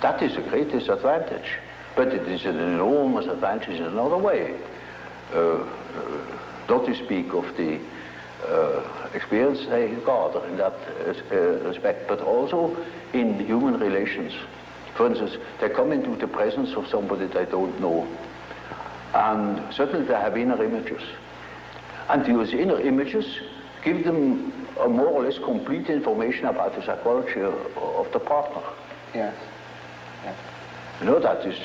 That is a great disadvantage, but it is an enormous advantage in another way. Not to speak of the experience they gather in that respect, but also in human relations. For instance, they come into the presence of somebody they don't know, and suddenly they have inner images. And those inner images give them a more or less complete information about the psychology of the partner. Yes. Yes. You know, that is,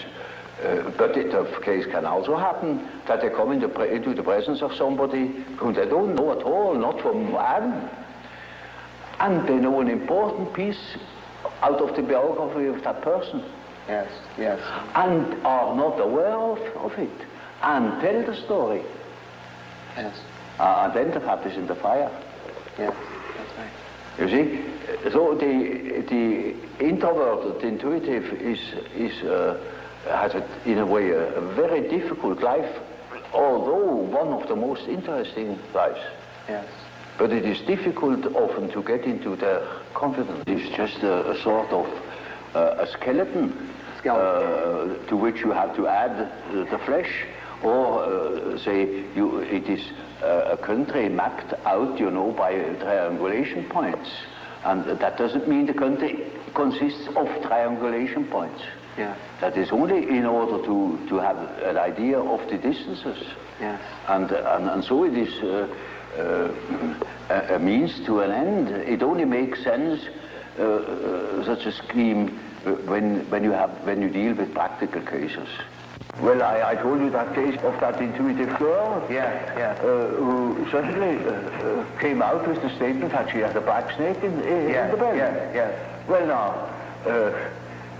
but the case can also happen that they come into the presence of somebody whom they don't know at all, not from Adam, and they know an important piece out of the biography of that person. Yes. Yes. And are not aware of it, and tell the story. Yes. And then the fat is in the fire. Yeah, that's right. You see, so the introverted intuitive has in a way a very difficult life, although one of the most interesting lives. Yes. But it is difficult often to get into their confidence. It's just a sort of a skeleton to which you have to add the flesh, or say it is a country mapped out, by triangulation points. And that doesn't mean the country consists of triangulation points. Yeah. That is only in order to have an idea of the distances. Yes. And so it is a means to an end. It only makes sense, such a scheme, when you deal with practical cases. Well, I told you that case of that intuitive girl, who suddenly came out with the statement that she had a black snake in the bed. Well, now,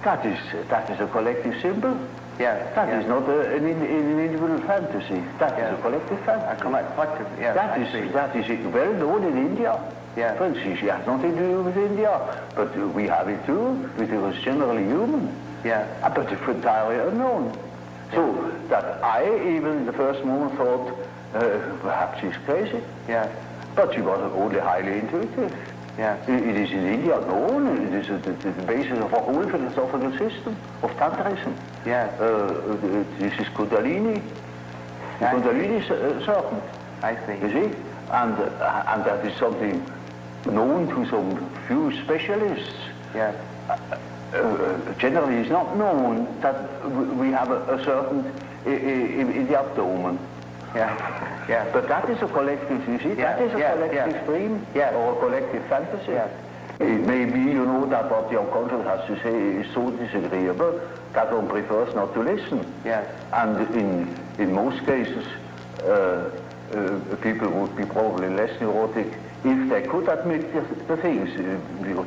that is a collective symbol. That is not an individual fantasy. That is a collective fantasy. Collective, That is well known in India. For instance, she has nothing to do with India, but we have it too. It was generally human. But it's entirely unknown. So that I, even in the first moment, thought, perhaps she's crazy. But she was only highly intuitive. It is in India known. It is the basis of a whole philosophical system of Tantrism. This is Kundalini. The Kundalini serpent. I see. You see? And that is something known to some few specialists. Generally, it's not known that we have a serpent in the abdomen. But that is a collective, you see, that is a collective dream or a collective fantasy. It may be, that what the unconscious has to say is so disagreeable that one prefers not to listen. And in most cases, people would be probably less neurotic if they could admit the things.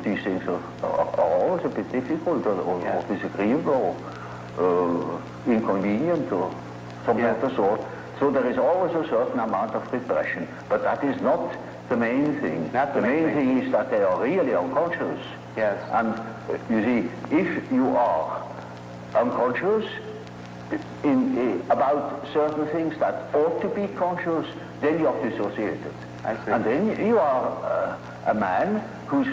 These things are always a bit difficult or disagreeable or inconvenient or something of the sort. So there is always a certain amount of repression, but that is not the main thing. The main thing is that they are really unconscious. And you see, if you are unconscious about certain things that ought to be conscious, then you are dissociated. And then you are a man whose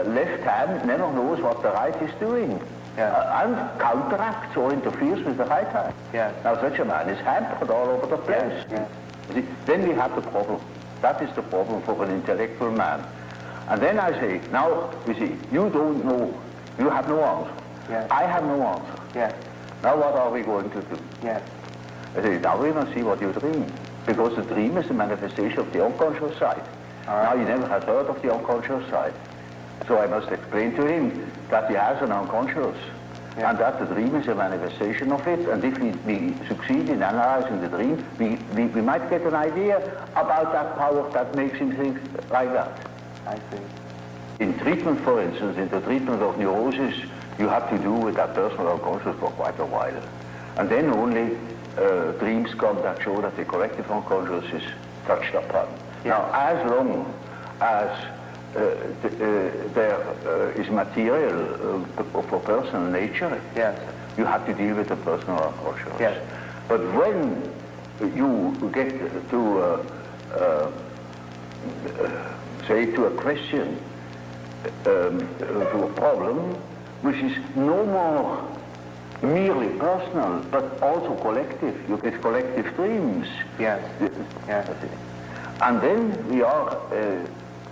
left hand never knows what the right is doing. And counteracts or interferes with the right hand. Now such a man is hampered all over the place. See, then we have the problem. That is the problem for an intellectual man. And then I say, now, you see, you don't know, you have no answer. I have no answer. Now what are we going to do? I say, now we must see what you dream. Because the dream is a manifestation of the unconscious side. Now he never has heard of the unconscious side. So I must explain to him that he has an unconscious, and that the dream is a manifestation of it. And if we succeed in analyzing the dream, we might get an idea about that power that makes him think like that. I see. In treatment, for instance, in the treatment of neurosis, you have to do with that personal unconscious for quite a while. And then only dreams come that show that the collective unconscious is touched upon. Now, as long as there is material for personal nature, you have to deal with the personal unconscious. But when you get to, say, to a question, to a problem, which is no more merely personal, but also collective. You get collective dreams. And then we are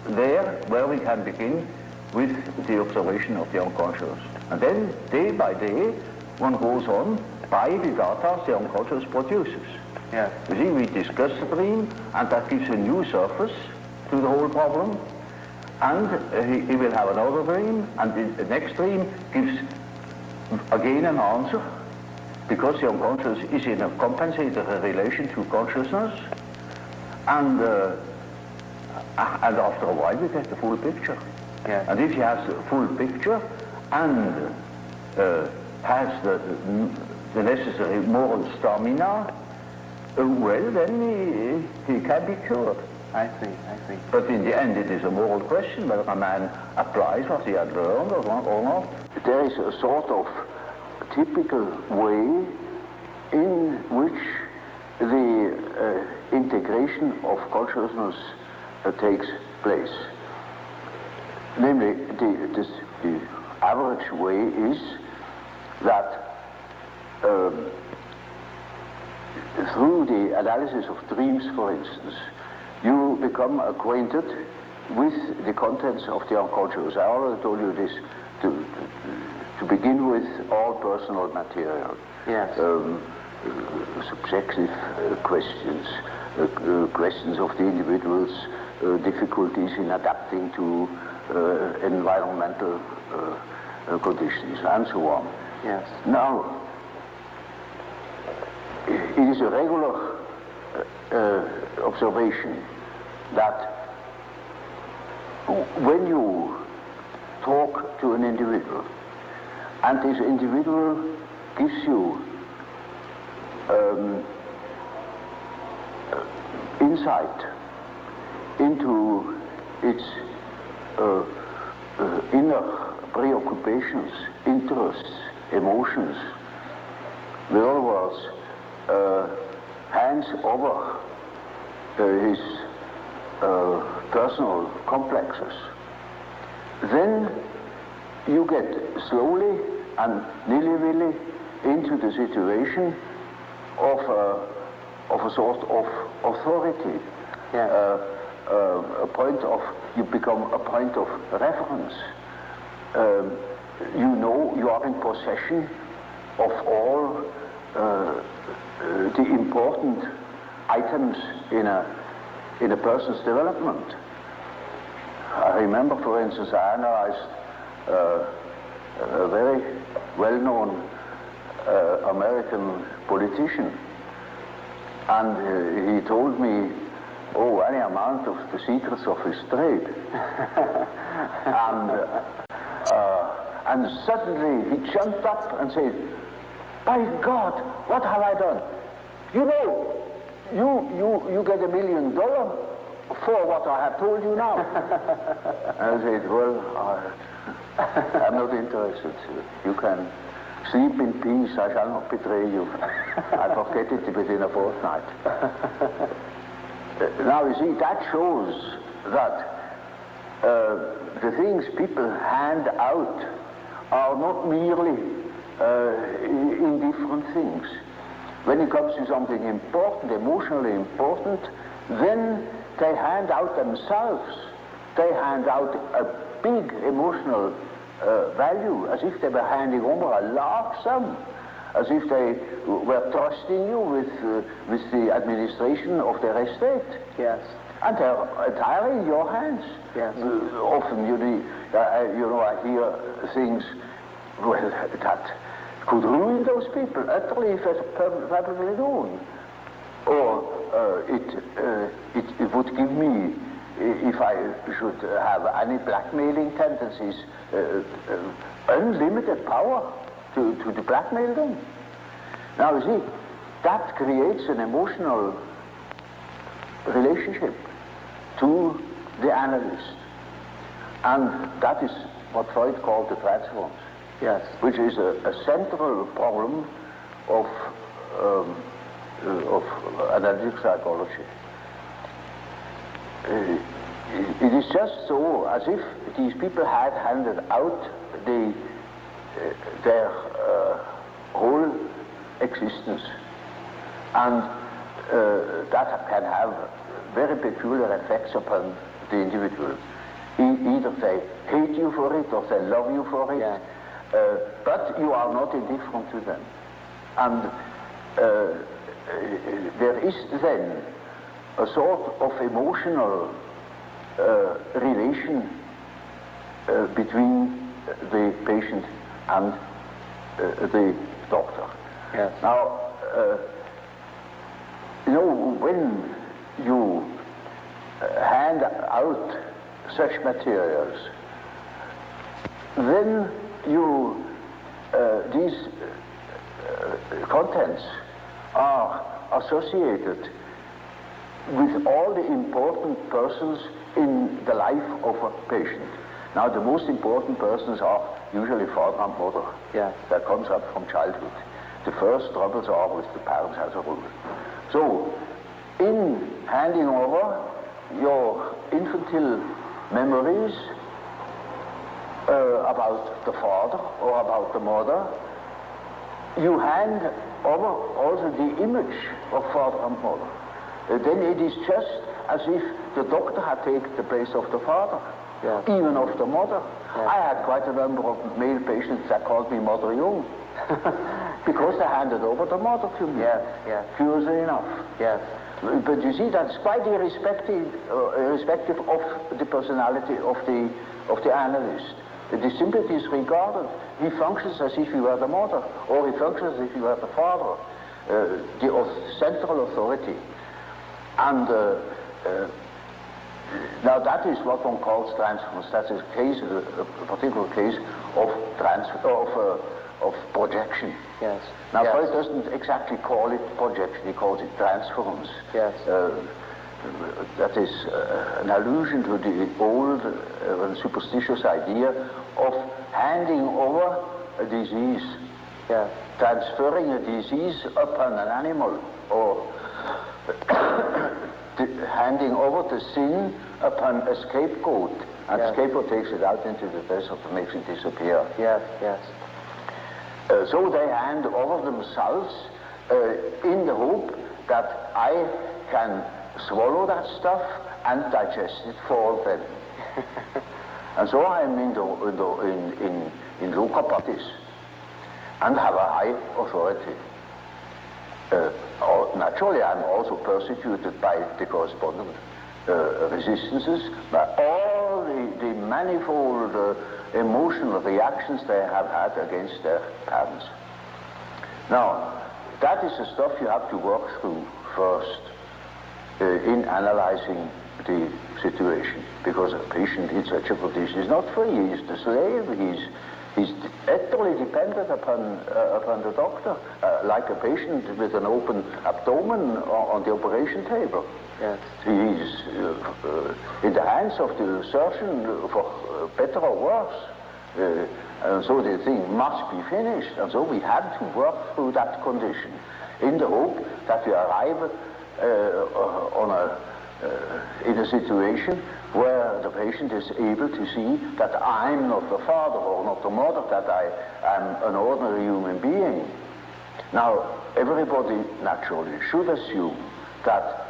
there where we can begin with the observation of the unconscious. And then, day by day, one goes on by the data the unconscious produces. You see, we discuss the dream, and that gives a new surface to the whole problem. And he will have another dream, and the next dream gives again an answer, because the unconscious is in a compensated relation to consciousness, and after a while we get the full picture. And if he has the full picture and has the necessary moral stamina, well, then he can be cured. I see. But in the end, it is a moral question whether a man applies what he had learned or not. There is a sort of typical way in which the integration of consciousness takes place. Namely, the average way is that through the analysis of dreams, for instance, you become acquainted with the contents of the unconscious. I already told you this, to begin with all personal material. Yes. Subjective questions, questions of the individual's difficulties in adapting to environmental conditions, and so on. Yes. Now, it is a regular observation that when you talk to an individual, and this individual gives you insight into its inner preoccupations, interests, emotions, in other words, hands over his personal complexes, then you get slowly and nilly-willy into the situation of a sort of authority. Yes. You become a point of reference. You know you are in possession of all the important items in a person's development. I remember, for instance, I analyzed a very well-known American politician, and he told me, any amount of the secrets of his trade. And suddenly he jumped up and said, "By God, what have I done? You know, you get $1 million for what I have told you now." I said, "Well, I'm not interested. You can sleep in peace. I shall not betray you. I forget it within a fortnight." Now, you see, that shows that the things people hand out are not merely indifferent things. When it comes to something important, emotionally important, then they hand out themselves. They hand out a big emotional value, as if they were handing over a large sum, as if they were trusting you with the administration of their estate. Yes. And they're entirely in your hands. Yes. Often, I hear things, that could ruin those people utterly if it's perfectly known. Or it would give me, if I should have any blackmailing tendencies, unlimited power to blackmail them. Now, you see, that creates an emotional relationship to the analyst. And that is what Freud called the transference. Yes. Which is a central problem of analytic psychology. It is just so as if these people had handed out their whole existence, and that can have very peculiar effects upon the individual. Either they hate you for it or they love you for it. Yeah. But you are not indifferent to them. And there is then a sort of emotional relation between the patient and the doctor. Yes. Now, when you hand out such materials, then these contents are associated with all the important persons in the life of a patient. Now, the most important persons are usually father and mother. Yeah. That comes up from childhood. The first troubles are with the parents as a rule. So, in handing over your infantile memories about the father or about the mother, you hand over also the image of father and mother. Then it is just as if the doctor had taken the place of the father, even of the mother. I had quite a number of male patients that called me Mother Jung, because they handed over the mother to me. Curiously enough. But you see, that's quite irrespective of the personality of the analyst. The simply disregarded. He functions as if he were the mother, or he functions as if he were the father, the central authority. And now that is what one calls transference. That's a case, a particular case of of projection. Now Freud doesn't exactly call it projection; he calls it transference. That is an allusion to the old superstitious idea of handing over a disease, transferring a disease upon an animal, or handing over the sin upon a scapegoat, and the scapegoat takes it out into the desert and makes it disappear. So they hand over themselves in the hope that I can swallow that stuff and digest it for them. And so I am in loca patis and have a high authority. Naturally, I'm also persecuted by the correspondent resistances, by all the manifold emotional reactions they have had against their parents. Now, that is the stuff you have to work through first in analyzing the situation, because a patient in such a condition is not free. He's the slave. He's utterly dependent upon the doctor, like a patient with an open abdomen on the operation table. He's in the hands of the surgeon for better or worse. And so the thing must be finished. And so we had to work through that condition in the hope that we arrive in a situation where the patient is able to see that I'm not the father or not the mother, that I am an ordinary human being. Now, everybody naturally should assume that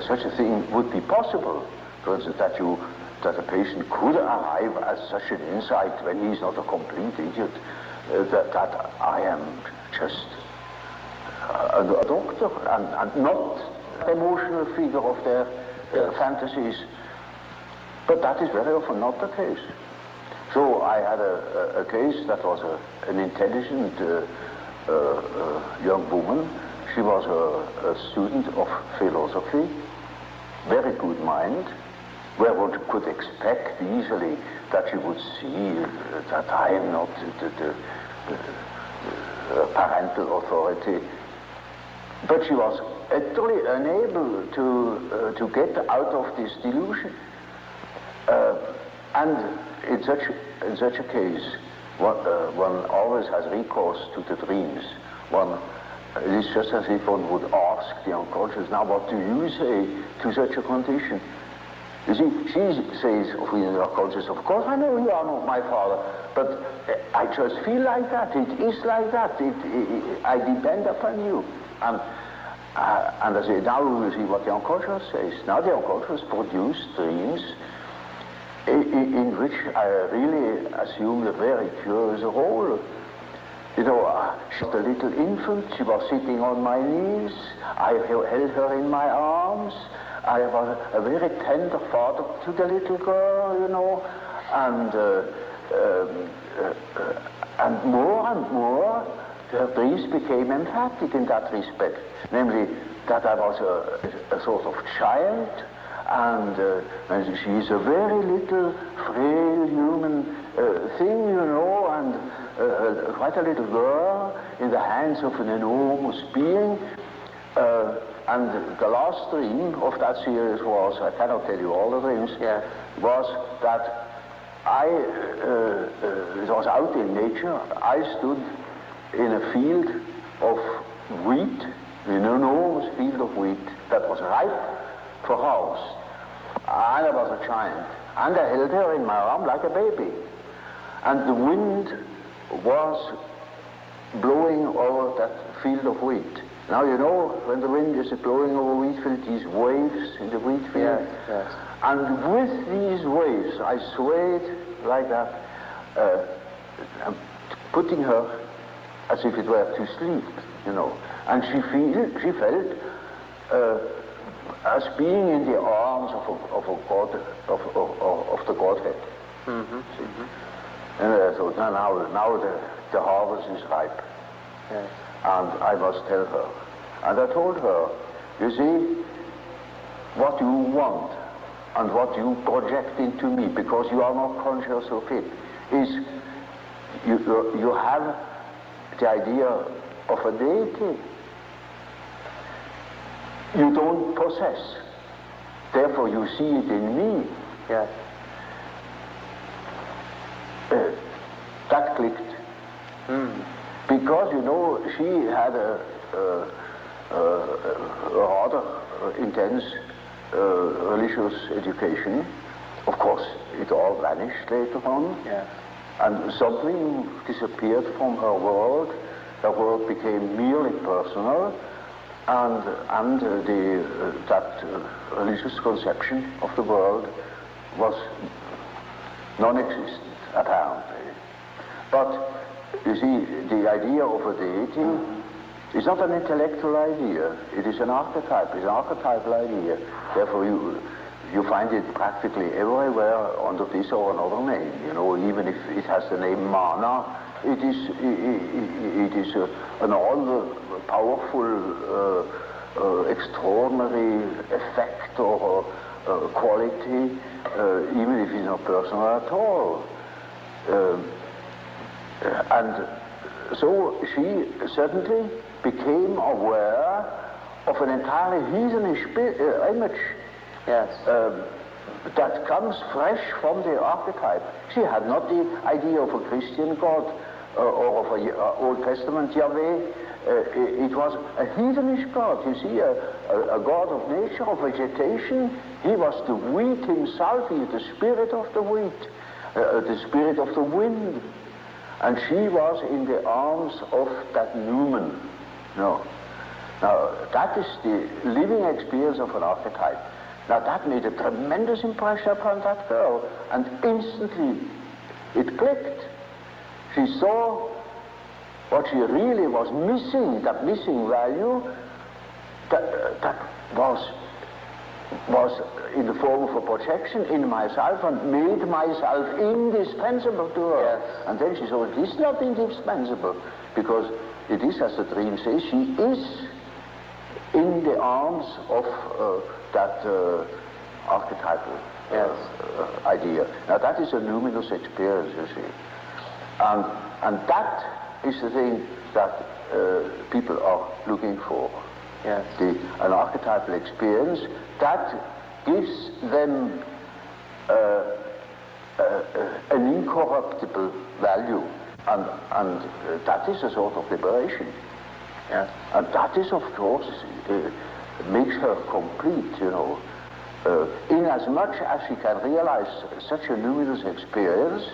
such a thing would be possible. For instance, that a patient could arrive at such an insight when he's not a complete idiot, that I am just a doctor and not the emotional figure of their fantasies. But that is very often not the case. So I had a case that was an intelligent young woman. She was a student of philosophy, very good mind, where one could expect easily that she would see that I am not the parental authority. But she was utterly unable to get out of this delusion. And in such a case, one always has recourse to the dreams. It is just as if one would ask the unconscious, now what do you say to such a condition? You see, she says of the unconscious, of course I know you are not my father, but I just feel like that, it is like that, I depend upon you. And I say, now we see what the unconscious says. Now the unconscious produce dreams in which I really assume a very curious role. You know, she was a little infant, she was sitting on my knees, I held her in my arms, I was a very tender father to the little girl, you know, and more, her dreams became emphatic in that respect, namely that I was a sort of child, and she is a very little, frail human thing, you know, and quite a little girl in the hands of an enormous being. And the last dream of that series was, I cannot tell you all the dreams, was that it was out in nature. I stood in a field of wheat, an enormous field of wheat that was ripe for harvest. And I was a giant. And I held her in my arm like a baby. And the wind was blowing over that field of wheat. Now you know when the wind is blowing over wheat field, these waves in the wheat field. Yes, yes. And with these waves, I swayed like that, putting her as if it were to sleep, you know. And she felt as being in the arms of a God, of the Godhead. Mm-hmm. And I thought, now the harvest is ripe. Yes. And I must tell her. And I told her, you see, what you want and what you project into me, because you are not conscious of it, is you have the idea of a deity you don't possess. Therefore you see it in me. Yes. That clicked. Because, you know, she had a rather intense religious education. Of course, it all vanished later on. Yes. And something disappeared from her world. Her world became merely personal, and that religious conception of the world was non-existent, apparently. But you see, the idea of a deity is not an intellectual idea. It is an archetype. It's an archetypal idea. Therefore, you find it practically everywhere under this or another name. You know, even if it has the name mana, it is an all-powerful, extraordinary effect or quality, even if it's not personal at all. And so she suddenly became aware of an entirely heathenish image. Yes. That comes fresh from the archetype. She had not the idea of a Christian God or of an Old Testament Yahweh. It was a heathenish God. You see, a God of nature, of vegetation. He was the wheat himself. He is the spirit of the wheat, the spirit of the wind. And she was in the arms of that Newman. No. Now, that is the living experience of an archetype. Now, that made a tremendous impression upon that girl, and instantly it clicked. She saw what she really was missing, that missing value, that was in the form of a projection in myself and made myself indispensable to her. Yes. And then she saw it is not indispensable, because it is, as the dream says, she is in the arms of that archetypal idea. Now that is a luminous experience, you see. And that is the thing that people are looking for. Yes. An archetypal experience that gives them an incorruptible value, and that is a sort of liberation. Yes. And that is, of course, makes her complete, you know. Inasmuch as she can realize such a luminous experience,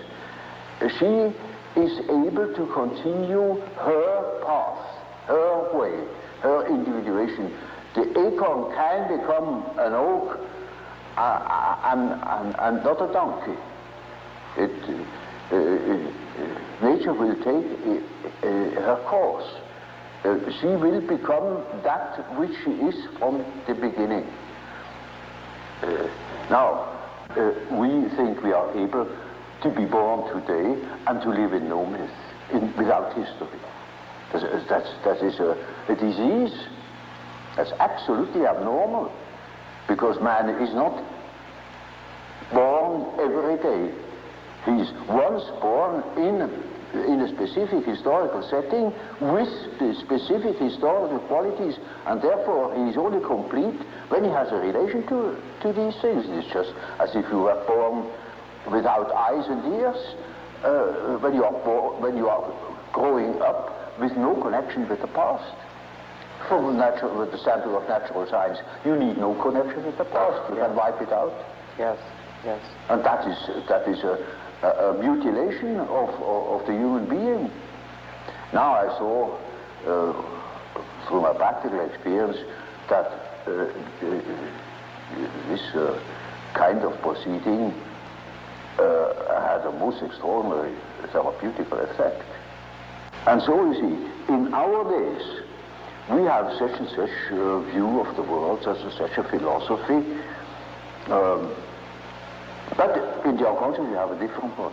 she is able to continue her path, her way, her individuation. The acorn can become an oak and not a donkey. Nature will take her course. She will become that which she is from the beginning. Now, we think we are able to be born today and to live in no myth, without history. That is a disease. That's absolutely abnormal, because man is not born every day. He is once born in a specific historical setting with the specific historical qualities, and therefore he is only complete when he has a relation to these things. It's just as if you were born without eyes and ears, when you are growing up with no connection with the past. From the standpoint of natural science, you need no connection with the past. You can wipe it out. Yes, yes. And that is a mutilation of the human being. Now I saw, through my practical experience, that this kind of proceeding had a most extraordinary therapeutical effect. And so you see, in our days, we have such and such view of the world, such and such a philosophy, but in the unconscious we have a different one.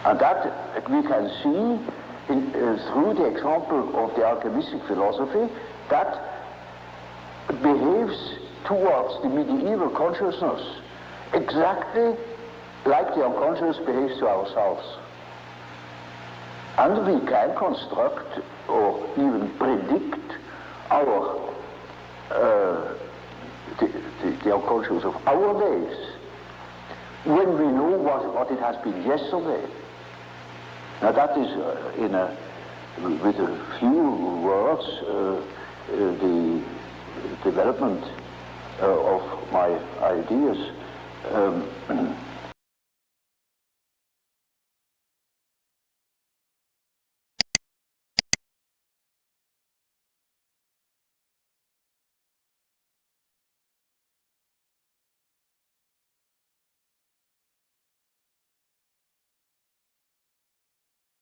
And that we can see through the example of the alchemistic philosophy that behaves towards the medieval consciousness exactly like the unconscious behaves to ourselves. And we can construct or even predict our the unconscious of our days when we know what it has been yesterday. Now that is, with a few words, the development of my ideas.